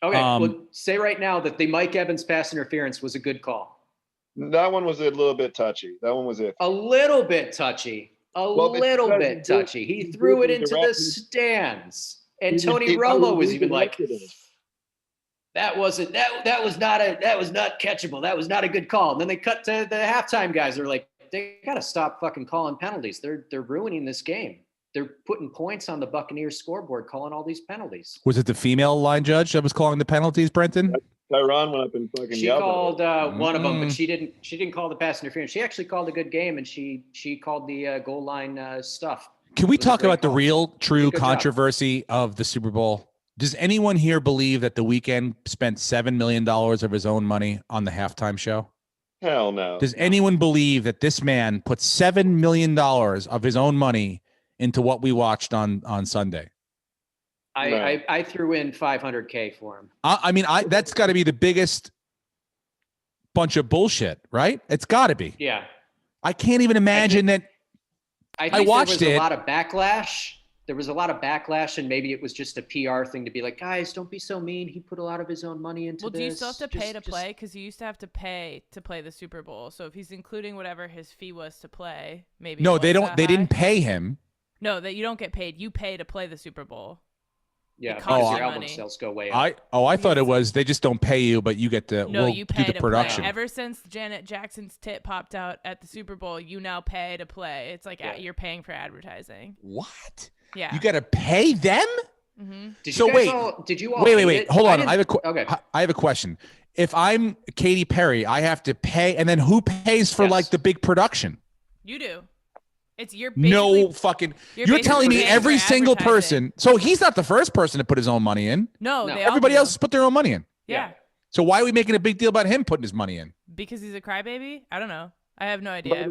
Okay, well, say right now that the Mike Evans pass interference was a good call. That one was a little bit touchy. That one was it. A little bit touchy. Little bit touchy. He threw it into the stands. And Tony Romo was even like, that was not catchable. That was not a good call. And then they cut to the halftime guys. They're like, they got to stop fucking calling penalties. They're ruining this game. They're putting points on the Buccaneers scoreboard, calling all these penalties. Was it the female line judge that was calling the penalties, Brenton? Tyron went up and fucking She yelled. called one of them, but she didn't call the pass interference. She actually called a good game, and she called the goal line stuff. Can we talk about the call. real, true Good controversy of the Super Bowl? Does anyone here believe that The Weeknd spent $7 million of his own money on the halftime show? Hell no. Does anyone believe that this man put $7 million of his own money into what we watched on Sunday? I threw in $500K for him. I mean, that's got to be the biggest bunch of bullshit, right? It's got to be. Yeah. I can't even imagine that. I watched there was it. a lot of backlash. There was a lot of backlash, and maybe it was just a PR thing to be like, guys, don't be so mean. He put a lot of his own money into this. Well, do you still have to pay to play? Because you used to have to pay to play the Super Bowl. So if he's including whatever his fee was to play, maybe. No, they don't. They didn't pay him. No, that you don't get paid. You pay to play the Super Bowl. Yeah, because your album money. sales go way up. I thought it was they just don't pay you, but you get to you pay do the to production. play. Ever since Janet Jackson's tit popped out at the Super Bowl, you now pay to play. It's like you're paying for advertising. What? Yeah. You got to pay them? Mm-hmm. Did you all wait. Hold on. I have a Okay. question. If I'm Katy Perry, I have to pay, and then who pays for like the big production? You do. It's you're no fucking. You're telling me every single person. So he's not the first person to put his own money in. No. Everybody else put their own money in. Yeah. So why are we making a big deal about him putting his money in? Because he's a crybaby? I don't know. I have no idea.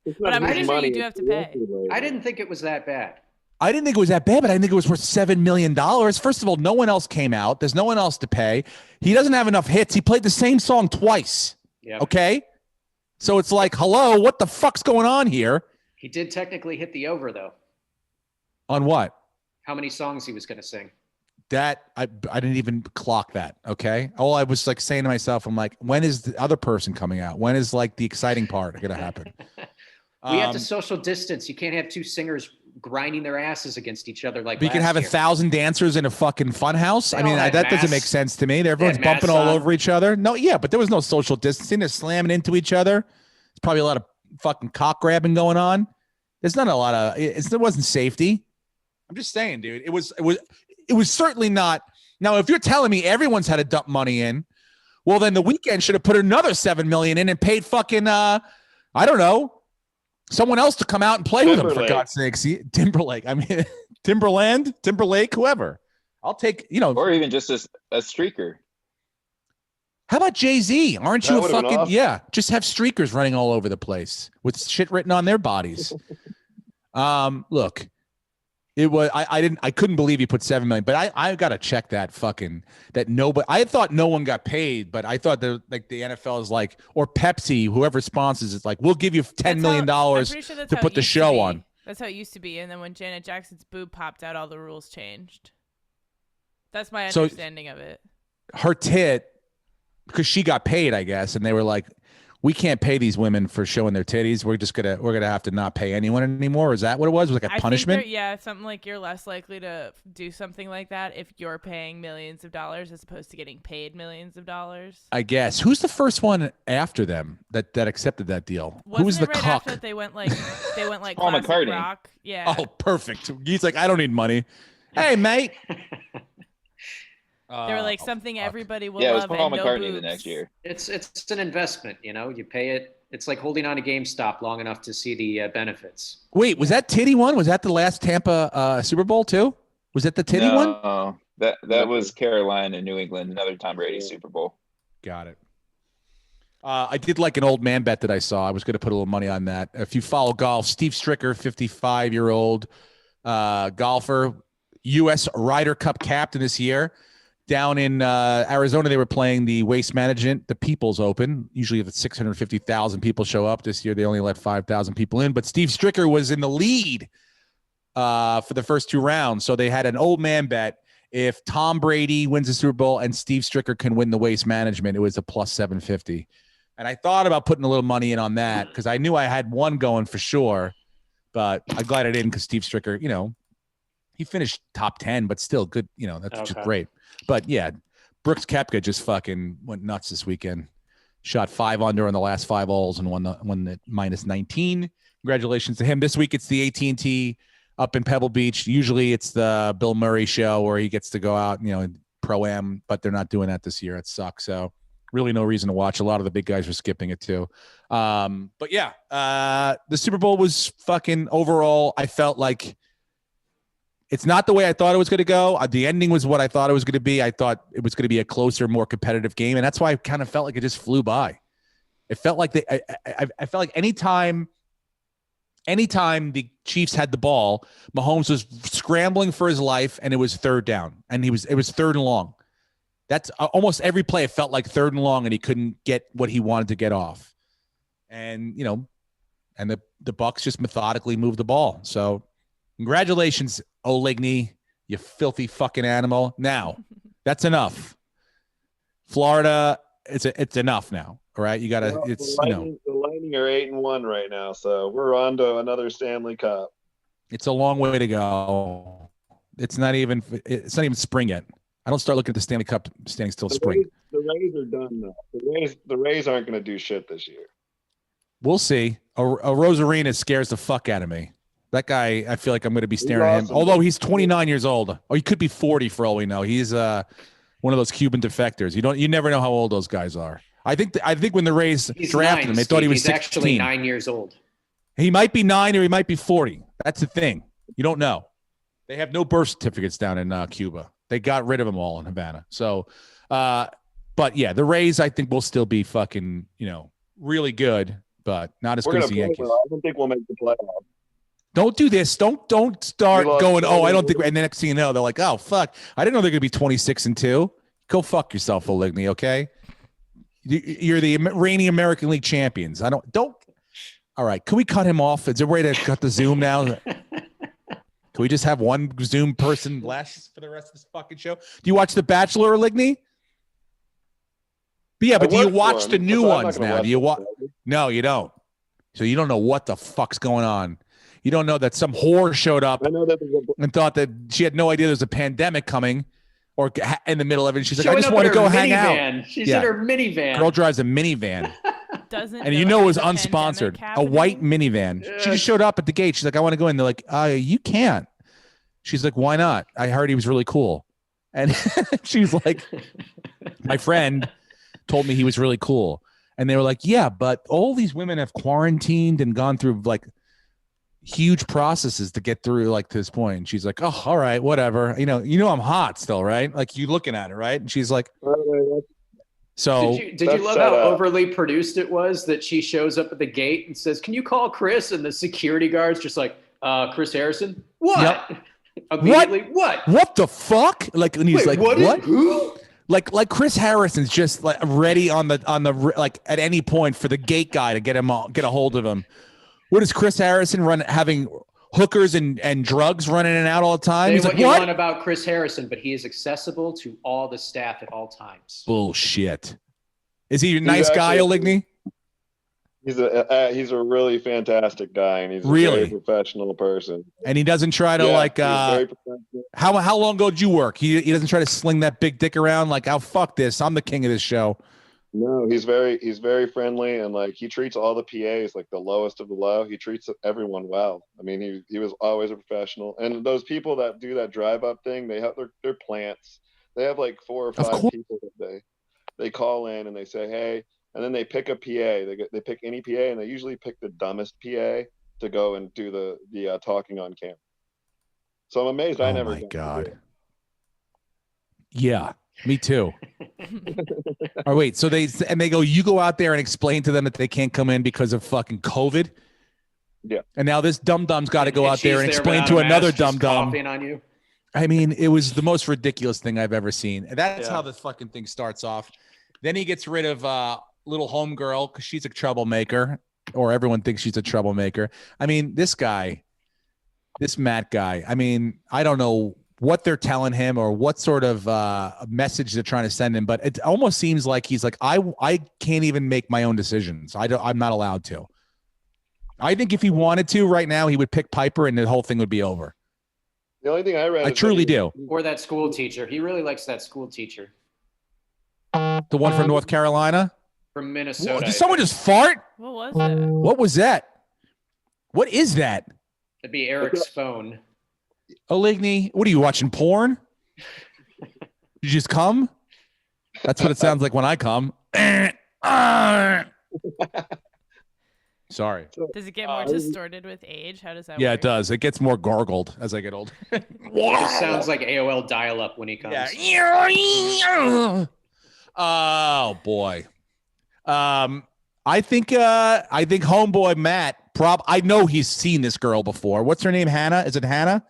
It's But I'm pretty sure you do have to pay. I didn't think it was that bad. I didn't think it was that bad, but I think it was worth $7 million. First of all, no one else came out. There's no one else to pay. He doesn't have enough hits. He played the same song twice. Yeah. Okay? So it's like, hello, what the fuck's going on here? He did technically hit the over, though. On what? How many songs he was going to sing. That I didn't even clock that. Okay. All I was like saying to myself, I'm like, when is the other person coming out? When is like the exciting part going to happen? We have to social distance. You can't have two singers grinding their asses against each other like you can have 1,000 dancers in a fucking fun house. I mean, that doesn't make sense to me. Everyone's bumping all over each other. No, yeah, but there was no social distancing. They're slamming into each other. There's probably a lot of fucking cock grabbing going on. There's not a lot of. There wasn't safety. I'm just saying, dude. It was certainly not. Now, if you're telling me everyone's had to dump money in, well, then The Weeknd should have put another $7 million in and paid fucking I don't know, someone else to come out and play with him, for God's sakes. Timberlake. I mean, Timberlake, whoever. I'll take, or even just a streaker. How about Jay-Z? Aren't you a fucking awesome. just have streakers running all over the place with shit written on their bodies. Look, it was I couldn't believe he put 7 million, but I gotta check that nobody. I thought no one got paid, but I thought the NFL is like, or Pepsi, whoever sponsors it's like, we'll give you $10 million to put the show on. That's how it used to be, and then when Janet Jackson's boob popped out, all the rules changed. That's my understanding of it. Her tit, because she got paid, I guess, and they were like, we can't pay these women for showing their titties. We're gonna have to not pay anyone anymore. Is that what it was? It was like a punishment? Yeah, something like you're less likely to do something like that if you're paying millions of dollars as opposed to getting paid millions of dollars. I guess. Who's the first one after them that accepted that deal? Who was the right cuck? After that they went like Paul classic McCartney. rock? Yeah. Oh, perfect. He's like, I don't need money. Hey, mate. They were like something everybody will Yeah, it was love. Paul and McCartney no the next year. It's an investment, you pay it. It's like holding on to GameStop long enough to see the benefits. Wait, was that titty one? Was that the last Tampa Super Bowl too? Was it the titty one? No, that was Carolina and New England, another Tom Brady Super Bowl. Got it. I did like an old man bet that I saw. I was going to put a little money on that. If you follow golf, Steve Stricker, 55-year-old golfer, U.S. Ryder Cup captain this year. Down in Arizona, they were playing the Waste Management, the People's Open. Usually, if 650,000 people show up this year, they only let 5,000 people in. But Steve Stricker was in the lead for the first 2 rounds. So they had an old man bet. If Tom Brady wins the Super Bowl and Steve Stricker can win the Waste Management, it was a plus 750. And I thought about putting a little money in on that because I knew I had one going for sure. But I'm glad I didn't because Steve Stricker, he finished top 10, but still good. That's just great. But yeah, Brooks Koepka just fucking went nuts this weekend. Shot 5 under on the last 5 holes and won the minus 19. Congratulations to him. This week it's the AT&T up in Pebble Beach. Usually it's the Bill Murray show where he gets to go out, pro-am, but they're not doing that this year. It sucks. So really no reason to watch. A lot of the big guys are skipping it too. But yeah, the Super Bowl was fucking overall. I felt like it's not the way I thought it was going to go. The ending was what I thought it was going to be. I thought it was going to be a closer, more competitive game, and that's why I kind of felt like it just flew by. It felt like I felt like anytime the Chiefs had the ball, Mahomes was scrambling for his life, and it was 3rd down, and it was 3rd and long. That's almost every play. It felt like 3rd and long, and he couldn't get what he wanted to get off, and and the Bucks just methodically moved the ball. So, congratulations, Oligny, you filthy fucking animal. Now, that's enough. Florida, it's enough now. All right, you gotta. The Lightning are 8-1 right now, so we're on to another Stanley Cup. It's a long way to go. It's not even spring yet. I don't start looking at the Stanley Cup standings till spring. The Rays are done though. The Rays aren't going to do shit this year. We'll see. A Rosarina scares the fuck out of me. That guy, I feel like I'm going to be staring at him. Awesome. Although he's 29 years old, or he could be 40 for all we know. He's one of those Cuban defectors. You never know how old those guys are. I think when the Rays drafted him, they thought he was 16. He's actually 9 years old. He might be 9 or he might be 40. That's the thing. You don't know. They have no birth certificates down in Cuba. They got rid of them all in Havana. So, but yeah, the Rays I think will still be fucking really good, but not as good as the Yankees. I don't think we'll make the playoffs. Don't do this. Don't start going, oh, I don't think. And the next thing you know, they're like, oh, fuck. I didn't know they're going to be 26-2. Go fuck yourself, Oligny, okay? You're the reigning American League champions. Don't. All right. Can we cut him off? Is there a way to cut the Zoom now? Can we just have one Zoom person less for the rest of this fucking show? Do you watch The Bachelor, Oligny? But yeah, but do you watch the new ones now? Do you watch? No, you don't. So you don't know what the fuck's going on. You don't know that some whore showed up and thought that she had no idea there was a pandemic coming or in the middle of it. And she's like, I just want to go hang out. She's in her minivan. Girl drives a minivan. And it was unsponsored. A white minivan. She just showed up at the gate. She's like, I want to go in. They're like, you can't. She's like, why not? I heard he was really cool. And she's like, my friend told me he was really cool. And they were like, yeah, but all these women have quarantined and gone through like huge processes to get through like to this point. And she's like, oh, all right, whatever. You know, I'm hot still, right? Like you looking at it, right? And she's like, so did you love how overly produced it was that she shows up at the gate and says, can you call Chris? And the security guard's just like, Chris Harrison. What? Yep. Immediately. What? What the fuck? Like, and he's like, what? Who? Like Chris Harrison's just like ready on the like at any point for the gate guy to get a hold of him. What is Chris Harrison having hookers and drugs running in and out all the time? Say He's what like, you what? want about Chris Harrison, but he is accessible to all the staff at all times. Bullshit. Is he a nice guy, Oligny? He's a really fantastic guy, and he's a very professional person. And he doesn't try to how long ago did you work? He doesn't try to sling that big dick around like, oh, fuck this, I'm the king of this show. No, he's very friendly, and like he treats all the PAs like the lowest of the low. He treats everyone well. I mean, he was always a professional. And those people that do that drive up thing, they have their plants. They have like 4 or 5 people that they call in and they say, hey, and then they pick a PA. They pick any PA, and they usually pick the dumbest PA to go and do the talking on camera. So I'm amazed I never. Oh my God. Yeah, me too. Oh wait, so they go, you go out there and explain to them that they can't come in because of fucking COVID. Yeah. And now this dum-dum's got to go out there and explain to another dum-dum. On you. I mean, it was the most ridiculous thing I've ever seen. And that's how this fucking thing starts off. Then he gets rid of little homegirl because she's a troublemaker, or everyone thinks she's a troublemaker. I mean, this Matt guy, I mean, I don't know what they're telling him or what sort of message they're trying to send him, but it almost seems like he's like, I can't even make my own decisions. I'm not allowed to. I think if he wanted to right now, he would pick Piper and the whole thing would be over. The only thing I read, I truly do. Or that school teacher. He really likes that school teacher. The one from North Carolina? From Minnesota. Did someone just fart? What was that? What was that? What is that? It'd be Eric's phone. Oligny, what are you watching, porn? You just come? That's what it sounds like when I come. Sorry. Does it get more distorted with age? How does that work? Yeah, it does. It gets more gargled as I get older. It sounds like AOL dial-up when he comes. Yeah. Oh boy. I think homeboy Matt. I know he's seen this girl before. What's her name? Hannah? Is it Hannah?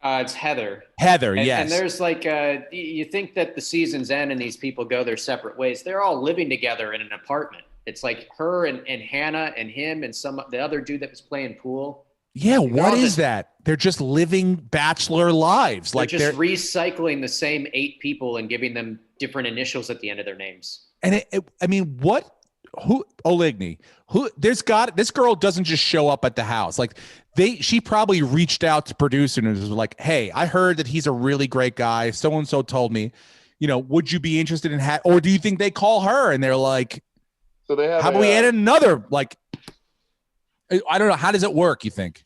It's Heather. Yes. And there's like, you think that the seasons end and these people go their separate ways. They're all living together in an apartment. It's like her and Hannah and him and the other dude that was playing pool. Yeah, what is that? They're just living bachelor lives. They're just recycling the same 8 people and giving them different initials at the end of their names. And I mean, what? Who? Oligny? Who? This girl doesn't just show up at the house. Like she probably reached out to producer and was like, "Hey, I heard that he's a really great guy. So and so told me, would you be interested in or do you think they call her and they're like, so they have? How about we add another? Like, I don't know. How does it work? You think?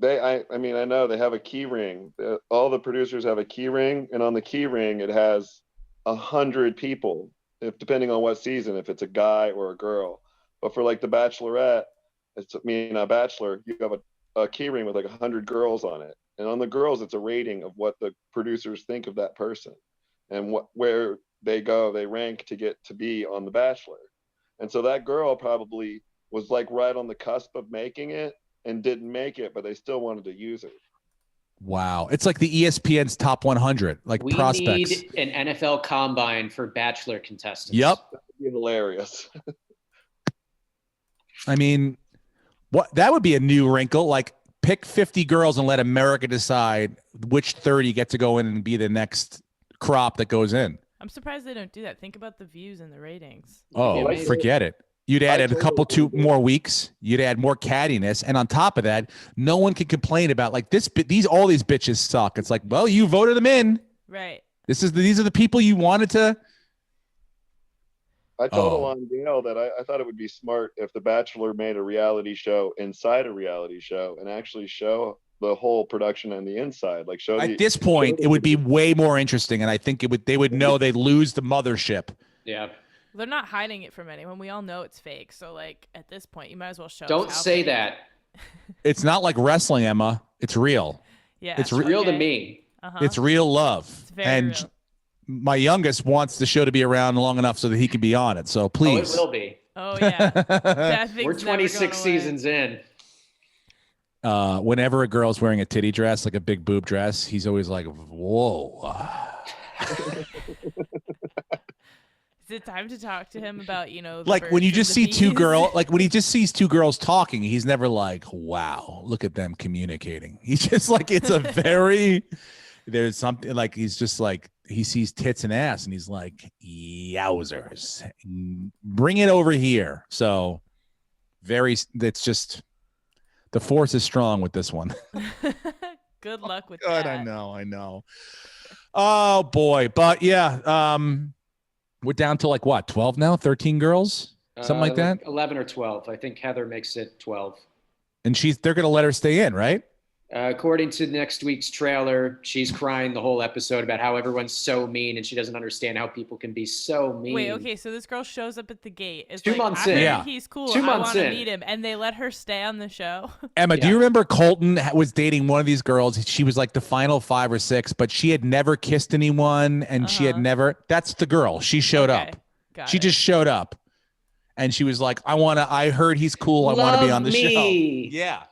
I mean, I know they have a key ring. All the producers have a key ring, and on the key ring, it has 100 people, depending on what season, if it's a guy or a girl. But for like the Bachelorette, a bachelor, you have a key ring with like 100 girls on it. And on the girls, it's a rating of what the producers think of that person. And where they go, they rank to get to be on The Bachelor. And so that girl probably was like right on the cusp of making it and didn't make it, but they still wanted to use it. Wow. It's like the ESPN's top 100, like prospects. We need an NFL combine for Bachelor contestants. Yep. That would be hilarious. I mean, that would be a new wrinkle. Like pick 50 girls and let America decide which 30 get to go in and be the next crop that goes in. I'm surprised they don't do that. Think about the views and the ratings. Oh, forget it. You'd add a couple 2 more weeks. You'd add more cattiness, and on top of that, no one can complain about like this. All these bitches suck. It's like, well, you voted them in. Right. These are the people you wanted to. I told Alon Gale that I thought it would be smart if The Bachelor made a reality show inside a reality show and actually show the whole production on the inside. Like at this point, it would be way more interesting, and I think they would know they lose the mothership. Yeah. They're not hiding it from anyone. We all know it's fake. So, like, at this point, you might as well show. Don't say that. It's not like wrestling, Emma. It's real. Yeah. It's real to me. Uh-huh. It's real love. It's very real. My youngest wants the show to be around long enough so that he can be on it. So please. Oh, it will be. Oh, yeah. We're 26 seasons in. whenever a girl's wearing a titty dress, like a big boob dress, he's always like, whoa. Is it time to talk to him about, the Like when you birds and just the see two bees? girls, like when he just sees two girls talking, he's never like, wow, look at them communicating. He's just like, it's a very, there's something like, he's just like, he sees tits and ass and he's like, yowzers, bring it over here. So it's just, the force is strong with this one. Good luck with God, that. I know. Oh boy. But yeah, we're down to like what, 12 now? 13 girls? Something like that? 11 or 12. I think Heather makes it 12. And they're going to let her stay in, right? According to next week's trailer, she's crying the whole episode about how everyone's so mean and she doesn't understand how people can be so mean. Wait, okay, so this girl shows up at the gate. It's 2 like, months I in. heard Yeah. he's cool. 2 I months want to in. meet him. And they let her stay on the show. Emma, do Yeah. you remember Colton was dating one of these girls? She was like the final 5 or 6, but she had never kissed anyone and she had never, that's the girl. She showed Okay, up. got She it. just showed up. And she was like, I heard he's cool. I want to be on the Love me. show. Yeah.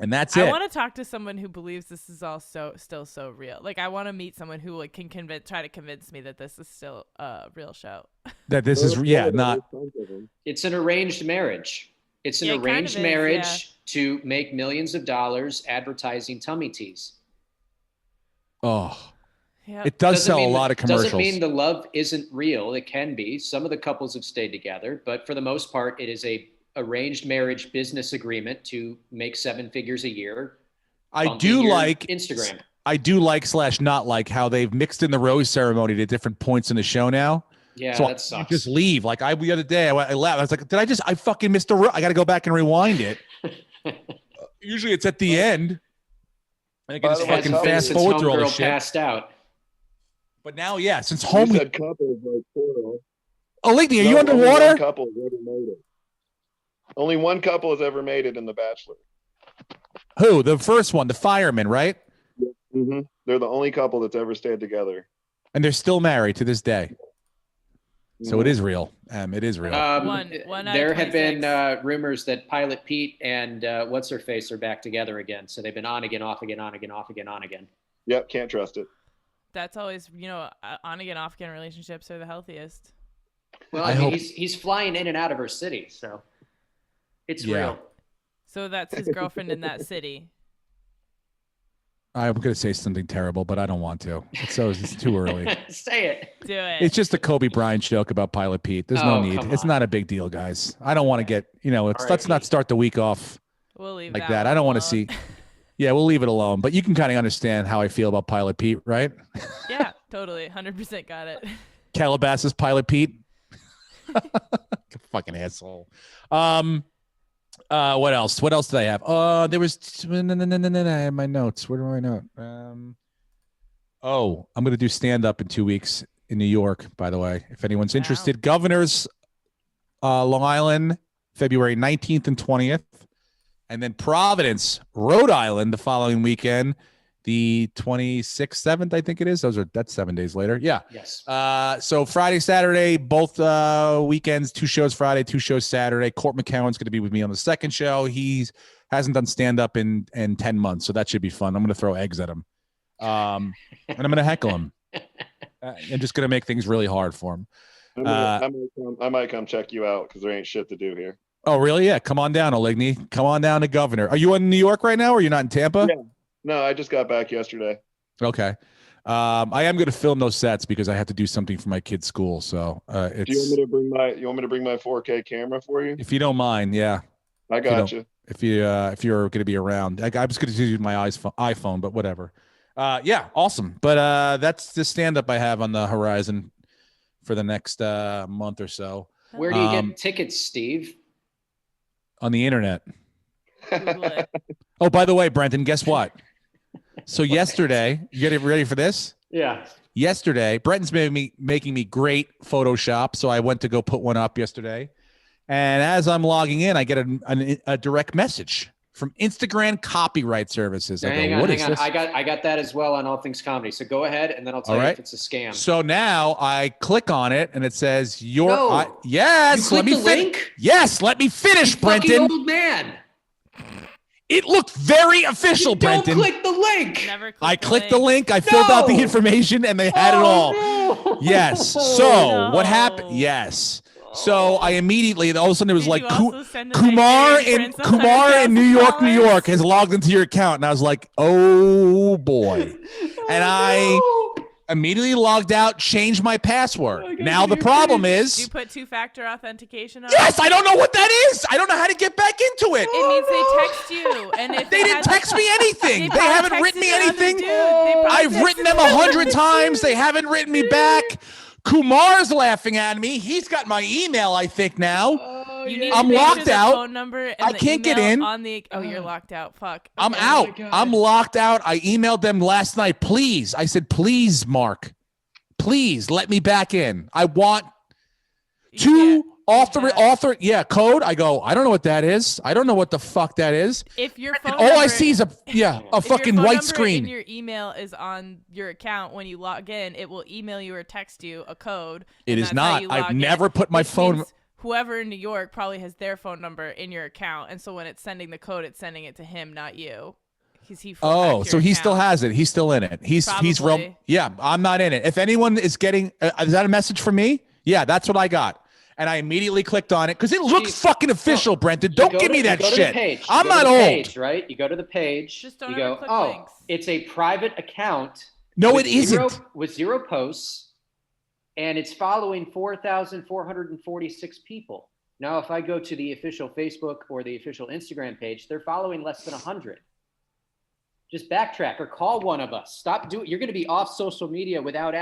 And that's I it. want to talk to someone who believes this is all still so real. Like, I want to meet someone who like can try to convince me that this is still a real show. That this is, not. It's an arranged marriage. It's an Yeah, it kind arranged of is, marriage yeah. to make millions of dollars advertising tummy teas. Oh, Yeah. it does Doesn't sell a mean- lot of commercials. Doesn't mean the love isn't real. It can be. Some of the couples have stayed together, but for the most part, it is a arranged marriage business agreement to make 7 figures a year. I bumping do your like Instagram. I do like / not like how they've mixed in the rose ceremony at different points in the show now. Yeah, So that I sucks. just leave. Like the other day, I laughed. I was like, I fucking missed I got to go back and rewind it. Usually it's at the end. And I can By just the way, fucking Tom, fast Since forward through all Homegirl this shit. passed out. But now, yeah, since You home. said couples like plural. Oligny, are you No, only underwater? one couple has ever made it. Only one couple has ever made it in The Bachelor. Who? The first one, the fireman, right? Mm-hmm. They're the only couple that's ever stayed together. And they're still married to this day. So it Mhm. is real. It is real. One out of There have been 26. rumors that Pilot Pete and what's her face are back together again. So they've been on again, off again, on again, off again, on again. Yep, can't trust it. That's always, on again, off again relationships are the healthiest. Well, I I mean, hope- he's flying in and out of her city, so it's Yeah. real. So that's his girlfriend in that city. I'm going to say something terrible, but I don't want to. It's too early. Say it. Do it. It's just a Kobe Bryant joke about Pilot Pete. There's no Oh, need. come It's on. not a big deal, guys. I don't want to get, let's R.I.P. not start the week off We'll leave like that. that. one I don't want to alone. see. Yeah, we'll leave it alone. But you can kind of understand how I feel about Pilot Pete, right? Yeah, totally. 100% got it. Calabasas Pilot Pete. Fucking asshole. What else? What else did I have? There was I have my notes. Where do I note? I'm gonna do stand up in 2 weeks in New York, by the way. If anyone's Wow. interested. Governors Long Island, February 19th and 20th. And then Providence, Rhode Island the following weekend, the 26th, 7th, I think it is. That's 7 days later. Yeah. Yes. So Friday, Saturday, both weekends, 2 shows Friday, 2 shows Saturday. Court McCowan's going to be with me on the second show. He hasn't done stand-up in 10 months, so that should be fun. I'm going to throw eggs at him. And I'm going to heckle him. I'm just going to make things really hard for him. I might come check you out because there ain't shit to do here. Oh, really? Yeah. Come on down, Oligny. Come on down to Governor. Are you in New York right now, or you're not in Tampa? Yeah. No, I just got back yesterday. Okay. I am going to film those sets because I have to do something for my kid's school. So Do you want me to bring my 4K camera for you? if you don't mind, yeah. I got you. If you're going to be around, I was going to use my iPhone, but whatever. Yeah, awesome. But that's the stand up I have on the horizon for the next month or so Where do you get tickets, Steve? on the internet. Google it. Oh, by the way, Brenton, guess what? So yesterday, you get ready for this? Yeah. Yesterday, Brenton's making me great Photoshop, so I went to go put one up yesterday. And as I'm logging in, I get a direct message from Instagram Copyright Services. I Hang go, on, what hang is on. this? I got that as well on All Things Comedy. So go ahead, and then I'll tell All you right. if it's a scam. So now I click on it, and it says, No. yes, You let click me the link? Yes, let me finish, Fucking Brenton. old man. It looked very official, Don't Brenton. click the link. Never I clicked the link. I filled out the information, and they had it all. No. Yes. So No. what happened? Yes. So I immediately, all of a sudden, it was Did like you also send the Kumar Nigerian in prince Kumar in New York, New $100,000? York has logged into your account, and I was like, oh boy. And I immediately logged out, changed my password. I gotta Now get the your problem Do you is, put two-factor authentication on? yes, I don't know what that is. I don't know how to get back into it. It means they text you, and if They didn't text me anything. They haven't written me anything. I've written them 100 times. They haven't written me back. Kumar's laughing at me. He's got my email, I think, now. You need I'm to make locked sure the out. Phone number and I the can't get email in. On the you're locked out. Fuck. I'm Okay. out. God. I'm locked out. I emailed them last night. Please. I said, please, Mark. Please let me back in. I want You author. Yeah, code. I go, I don't know what that is. I don't know what the fuck that is. If your phone All I number- see is a if your fucking phone white number screen. And your email is on your account when you log in. It will email you or text you a code. It and is that's how not. you I've log in, never put my which phone. means whoever in New York probably has their phone number in your account, and so when it's sending the code, it's sending it to him, not you. Because he. Oh, so he still has it. He's still in it. He's real. Probably. Yeah, I'm not in it. If anyone is getting, is that a message from me? Yeah, that's what I got. And I immediately clicked on it because it looks fucking official, Brenton. Don't give me that shit. I'm not old. Page, right? You go to the page. Just don't you ever go, click oh, links. it's a private account. No, with it isn't. With 0 posts, and it's following 4,446 people. Now, if I go to the official Facebook or the official Instagram page, they're following less than 100. Just backtrack or call one of us. Stop doing. You're going to be off social media without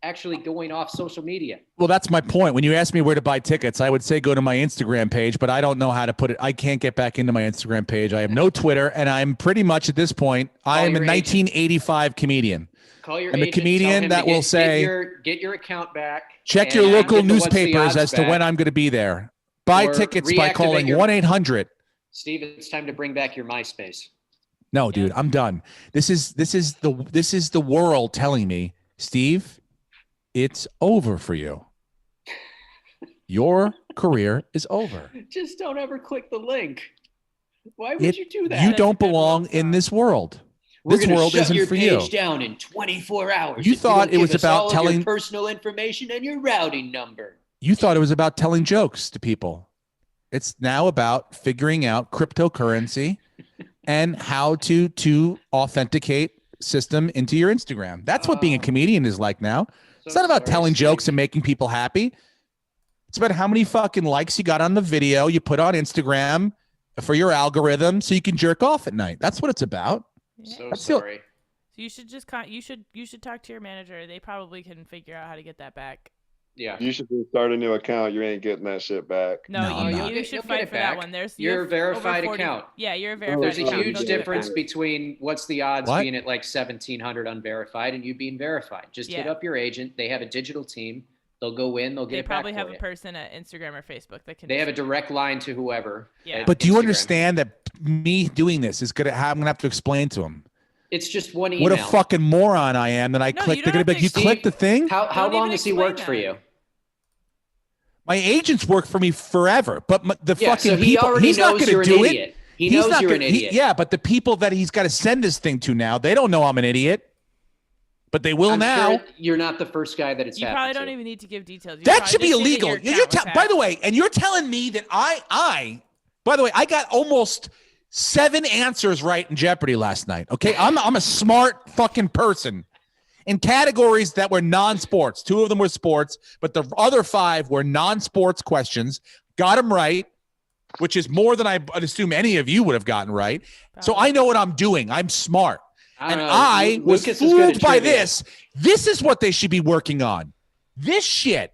actually going off social media. Well, that's my point. When you ask me where to buy tickets, I would say go to my Instagram page, but I don't know how to put it. I can't get back into my Instagram page. I have no Twitter, and I'm pretty much at this point, I am a 1985 comedian. Call your I'm a agent, tell comedian him that to will say, get your account back. check and your local get the what's the newspapers odds as to back. when I'm going to be there. Buy Or tickets by reactivate calling your- 1-800. Steve, it's time to bring back your MySpace. No, dude, I'm done. This is the world telling me, Steve, it's over for you. Your career is over. Just don't ever click the link. Why would you do that? You don't belong in this world. We're This gonna world shut isn't your for you. page down in 24 hours. You if thought don't it was give us about all of your telling- personal information and your routing number. You thought it was about telling jokes to people. It's now about figuring out cryptocurrency and how to authenticate system into your Instagram. That's what being a comedian is like now. It's not about telling jokes and making people happy. It's about how many fucking likes you got on the video you put on Instagram for your algorithm so you can jerk off at night. That's what it's about. Yeah. So That's still- sorry. So you should just you should talk to your manager. They probably can figure out how to get that back. Yeah. You should just start a new account. You ain't getting that shit back. No, No, I'm you, not. you You'll should get fight it for that back. one. There's You're a over verified 40 account. Yeah, you're a verified There's a account. huge They'll get it difference back. between what's the odds What? being at like 1,700 unverified and you being verified. Just hit Yeah. up your agent. They have a digital team. They'll go in. They'll get They it back probably for have a you. person at Instagram or Facebook that can. They have a just- direct line to whoever. Yeah. at But do you Instagram. understand that me doing this is gonna I'm gonna have to explain to them It's just one email. what a fucking moron I am that I No, clicked. you They're don't gonna be have like, to you clicked the thing? How Don't long even has he explain worked for that. you? My agents work for me forever, but the Yeah, fucking so he people, already he's not knows going you're to an do idiot. it. He He's knows not you're gonna- an idiot. yeah, but the people that he's got to send this thing to now, they don't know I'm an idiot, but they will I'm now. sure you're not the first guy that it's You happened probably to. don't even need to give details. You That probably should be just say that illegal. your You're account was by hacked. the way, and you're telling me that by the way, I got almost 7 answers right in Jeopardy last night. Okay, I'm a smart fucking person. In categories that were non-sports, 2 of them were sports, but the other 5 were non-sports questions. Got them right, which is more than I'd assume any of you would have gotten right. So I know what I'm doing. I'm smart. I And don't know. I was Lucas is good fooled at by trivia. this. This is what they should be working on. This shit.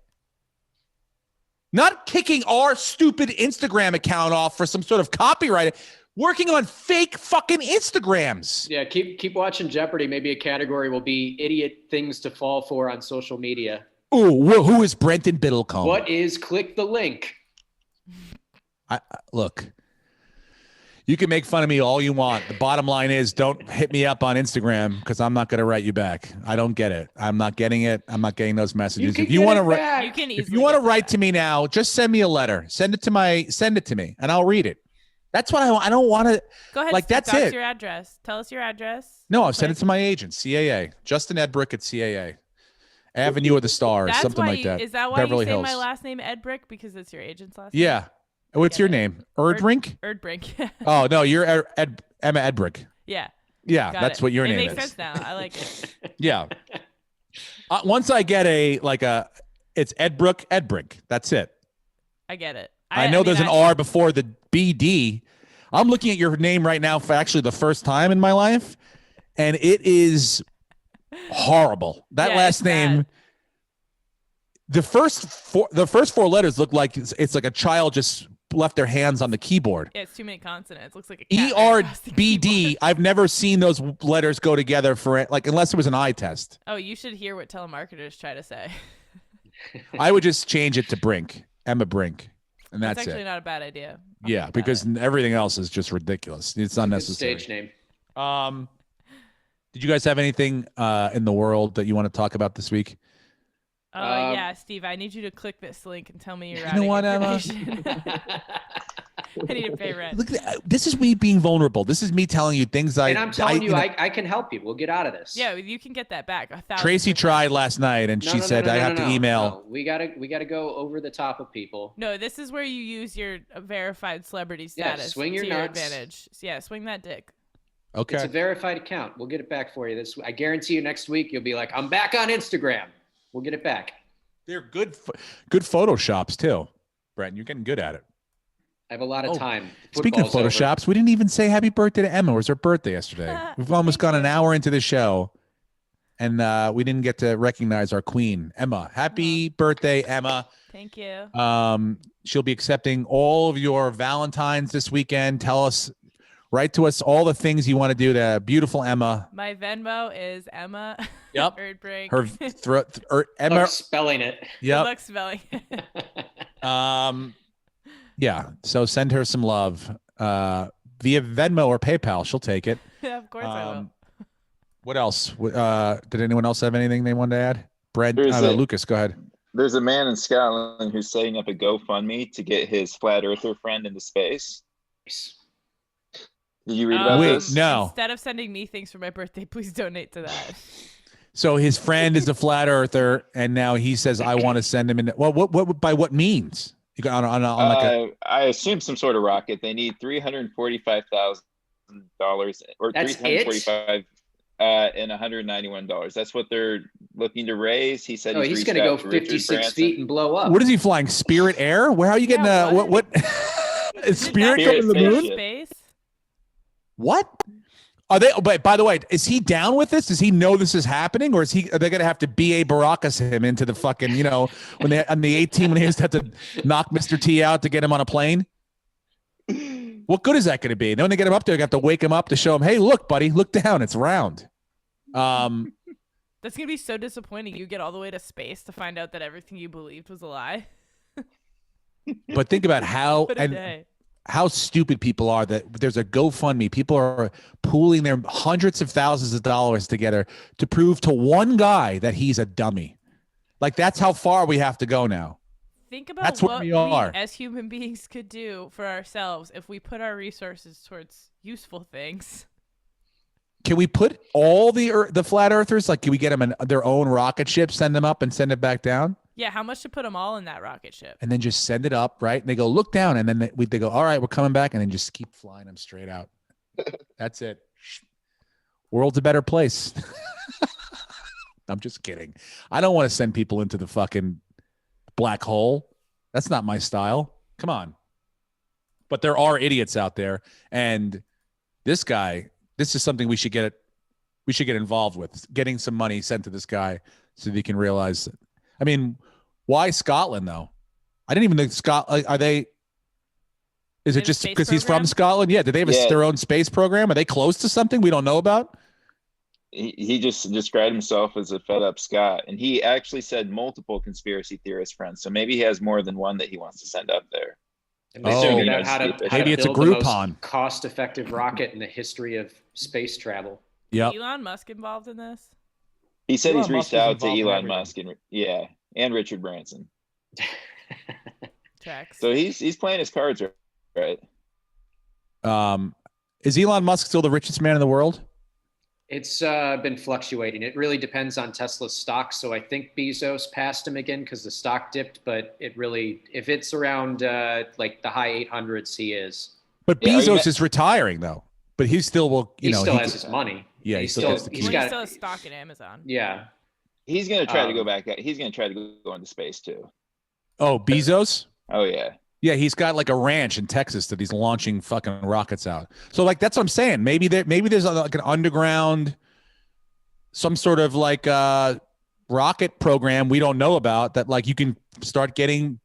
Not kicking our stupid Instagram account off for some sort of copyright. Working on fake fucking Instagrams. Yeah, keep watching Jeopardy. Maybe a category will be idiot things to fall for on social media. Ooh, who is Brenton Biddlecombe? What is click the link? Look, you can make fun of me all you want. The bottom line is don't hit me up on Instagram because I'm not going to write you back. I don't get it. I'm not getting it. I'm not getting those messages. If you want to write, You can if easily you want to get write that. to me now, just send me a letter. Send it to me, and I'll read it. That's what I don't want to. Go ahead. Like, Steve, that's talk it. Your address. Tell us your address. No, real I've sent it quick. to my agent, CAA, Justin Edbrick at CAA, Avenue of the Stars, That's something why like that. Is that why Beverly you say Hills. my last name Edbrick, because it's your agent's last name? Yeah. What's get your it. name? Erdrink? Erdbrink. Oh no, you're Emma Edbrick. Yeah. Yeah, Got that's it. what your It name makes is. sense now. I like it. Yeah. Once I get it's Edbrick. That's it. I get it. I know there's an R before the BD. I'm looking at your name right now for actually the first time in my life, and it is horrible. That Yeah, last it's name. bad. The first four letters look like it's like a child just left their hands on the keyboard. Yeah, it's too many consonants. Looks like a cat ran across the ERBD. keyboard. I've never seen those letters go together for unless it was an eye test. Oh, you should hear what telemarketers try to say. I would just change it to Brink, Emma Brink, and That's that's actually it. not a bad idea. I'll Yeah, think about because it. everything else is just ridiculous. It's Good unnecessary. stage name. Did you guys have anything in the world that you want to talk about this week? Yeah, Steve, I need you to click this link and tell me your You know routing what, Emma? information. I need to pay rent. Look, this is me being vulnerable. This is me telling you things And I'm telling you, I can help you. We'll get out of this. Yeah, you can get that back. 1,000%. Tracy tried last night, and she said I have to email. No. We gotta go over the top of people. No, this is where you use your verified celebrity Yeah, status swing your to your nuts. advantage. So, yeah, swing that dick. It's a Okay. verified account. We'll get it back for you. I guarantee you next week you'll be like, I'm back on Instagram. We'll get it back. They're good photoshops too, Brent. You're getting good at it. I have a lot of time. Speaking of Football's over. photoshops, we didn't even say happy birthday to Emma. It was her birthday yesterday. We've almost gone an hour into the show, and we didn't get to recognize our queen, Emma. Happy birthday, Emma. Thank you. She'll be accepting all of your Valentines this weekend. Write to us all the things you want to do to beautiful Emma. My Venmo is Emma. Yep. Erdbrink. Her Emma. Look, spelling it. Good Yep. luck spelling. Yeah. So send her some love via Venmo or PayPal. She'll take it. Yeah, of course I will. What else? Did anyone else have anything they wanted to add? Brent, Lucas, go ahead. There's a man in Scotland who's setting up a GoFundMe to get his flat earther friend into space. Did you read about Wait, this? no. Instead of sending me things for my birthday, please donate to that. So his friend is a flat earther, and now he says, "I want to send him in." Well, what by what means? You got on like I assume some sort of rocket. They need $345,000 or That's $345 and $191. That's what they're looking to raise. He said he's going to go 56 feet and blow up. what is he flying? Spirit Air? Where are you getting? Yeah, What? Is Spirit going to the moon? Space? What? Are they? But by the way, is he down with this? Does he know this is happening, or are they going to have to B.A. Baracus him into the fucking, when they on the 18 when he has to knock Mr. T out to get him on a plane? What good is that going to be? Then when they get him up there, they have to wake him up to show him, hey, look, buddy, look down, it's round. That's gonna be so disappointing. You get all the way to space to find out that everything you believed was a lie. But think about What a day. how stupid people are that there's a GoFundMe. People are pooling their hundreds of thousands of dollars together to prove to one guy that he's a dummy. Like, that's how far we have to go now. Think about That's where what we are. as human beings could do for ourselves if we put our resources towards useful things. Can we put all the flat earthers, like, can we get them in their own rocket ship, send them up and send it back down? Yeah, how much to put them all in that rocket ship? And then just send it up, right? And they go, look down. And then they go, all right, we're coming back. And then just keep flying them straight out. That's it. World's a better place. I'm just kidding. I don't want to send people into the fucking black hole. That's not my style. Come on. But there are idiots out there. And this is something we should get involved with, getting some money sent to this guy so that he can realize that. I mean, why Scotland though? I didn't even think Scotland. Is They it have a just space because he's from program? Scotland? Yeah. Do they have their own space program? Are they close to something we don't know about? He just described himself as a fed up Scot, and he actually said multiple conspiracy theorist friends. So maybe he has more than one that he wants to send up there. And they Oh, figured out how to maybe it's a build the most Groupon. cost-effective rocket in the history of space travel. Yep. Elon Musk involved in this? He said Elon he's Musk reached is out to involved in Elon everything. Musk and Richard Branson. Tracks. So he's playing his cards right. Is Elon Musk still the richest man in the world? It's been fluctuating. It really depends on Tesla's stock. So I think Bezos passed him again because the stock dipped, but if it's around like the high 800s, he is. But Bezos is retiring though. But he still will, he still has his money. Yeah, he still has stock in Amazon. Yeah. He's going to try to go back. He's going to try to go into space too. Oh, Bezos? Oh, yeah. Yeah, he's got like a ranch in Texas that he's launching fucking rockets out. So like that's what I'm saying. Maybe there's like an underground, some sort of like rocket program we don't know about that like you can start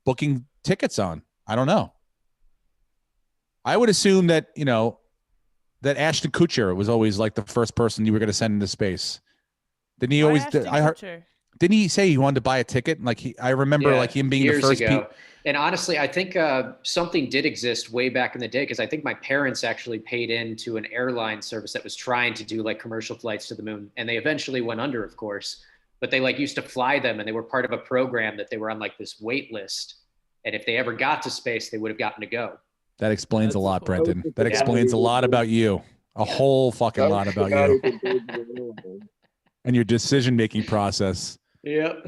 booking tickets on. I don't know. I would assume that, that Ashton Kutcher was always like the first person you were going to send into space. Didn't he always? Didn't he say he wanted to buy a ticket? Like I remember like him being the first. And honestly, I think something did exist way back in the day because I think my parents actually paid into an airline service that was trying to do like commercial flights to the moon, and they eventually went under, of course. But they like used to fly them, and they were part of a program that they were on like this wait list, and if they ever got to space, they would have gotten to go. That explains a lot, Brendan. That explains a lot about you. A whole fucking lot about you and your decision-making process. Yep.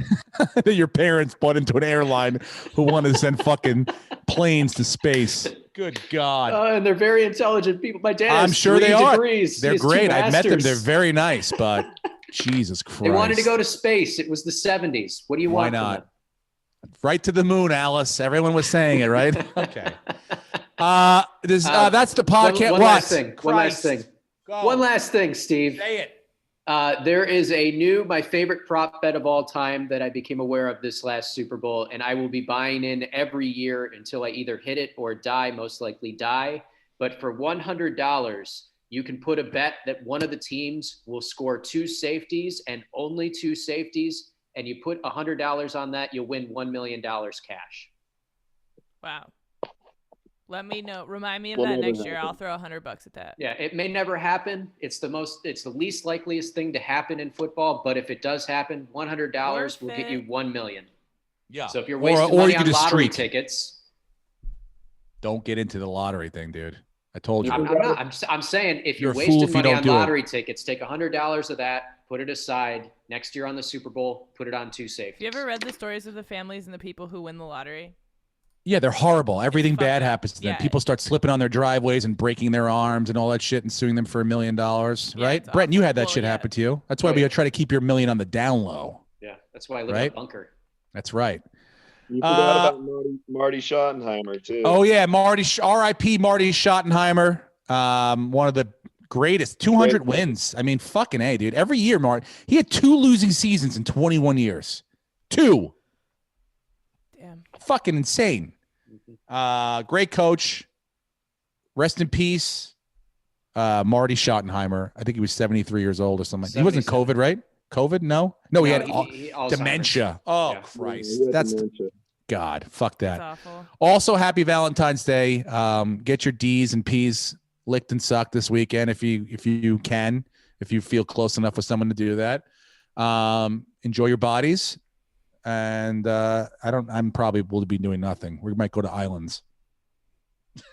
That your parents bought into an airline who wanted to send fucking planes to space. Good God. And they're very intelligent people. My dad has I'm sure they are. Degrees. They're great. I've met them. They're very nice, but Jesus Christ. They wanted to go to space. It was the 70s. What do you want? Why not? Right to the moon, Alice. Everyone was saying it, right? Okay. That's the podcast. One last thing. One last thing, Steve. Say it. There is my favorite prop bet of all time that I became aware of this last Super Bowl, and I will be buying in every year until I either hit it or die, most likely die. But for $100, you can put a bet that one of the teams will score 2 safeties and only 2 safeties, and you put $100 on that, you'll win $1 million cash. Wow. Let me know. Remind me of that next year. I'll throw $100 at that. Yeah, it may never happen. It's the least likeliest thing to happen in football. But if it does happen, $100 will get you $1 million. Yeah. So if you're wasting money on lottery tickets, don't get into the lottery thing, dude. I told you. I'm saying if you're wasting money on lottery tickets, take $100 of that, put it aside. Next year on the Super Bowl, put it on 2 safeties. Have you ever read the stories of the families and the people who win the lottery? Yeah, they're horrible. Everything bad happens to them. Yeah. People start slipping on their driveways and breaking their arms and all that shit and suing them for $1 million, right? Brett, you had that shit happen to you. That's why we try to keep your $1 million on the down low. Yeah, that's why I live in a bunker. That's right. You forgot about Marty Schottenheimer, too. Oh, yeah, R.I.P. Marty Schottenheimer. One of the greatest, 200 wins. I mean, fucking A, dude. Every year, he had 2 losing seasons in 21 years. 2. Fucking insane. Great coach. Rest in peace. Marty Schottenheimer. I think he was 73 years old or something. He wasn't COVID, right? COVID? No, he had dementia. Oh, yeah. Christ. That's dementia. God. Fuck that. That's awful. Also, happy Valentine's Day. Get your D's and P's licked and sucked this weekend if you can, if you feel close enough with someone to do that. Enjoy your bodies. And I'm probably will be doing nothing. We might go to islands.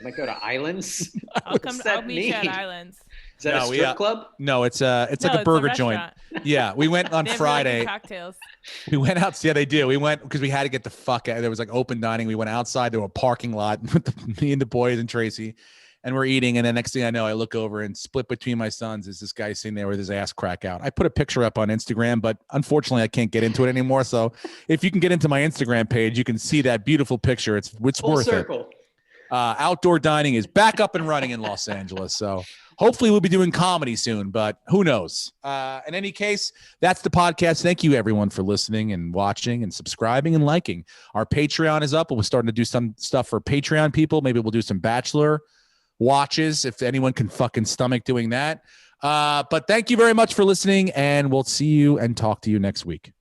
Might go to islands? I'll meet you at islands. Is that a strip club? No, it's like a burger joint. Yeah, we went on Friday. Cocktails. We went out. Yeah, they do. We went because we had to get the fuck out. There was like open dining. We went outside to a parking lot with me and the boys and Tracy, and we're eating. And the next thing I know, I look over and split between my sons is this guy sitting there with his ass crack out. I put a picture up on Instagram, but unfortunately I can't get into it anymore. So if you can get into my Instagram page, you can see that beautiful picture. It's worth it. Outdoor dining is back up and running in Los Angeles. So hopefully we'll be doing comedy soon, but who knows? In any case, that's the podcast. Thank you everyone for listening and watching and subscribing and liking. Our Patreon is up. We're starting to do some stuff for Patreon people. Maybe we'll do some Bachelor watches if anyone can fucking stomach doing that. But thank you very much for listening, and we'll see you and talk to you next week.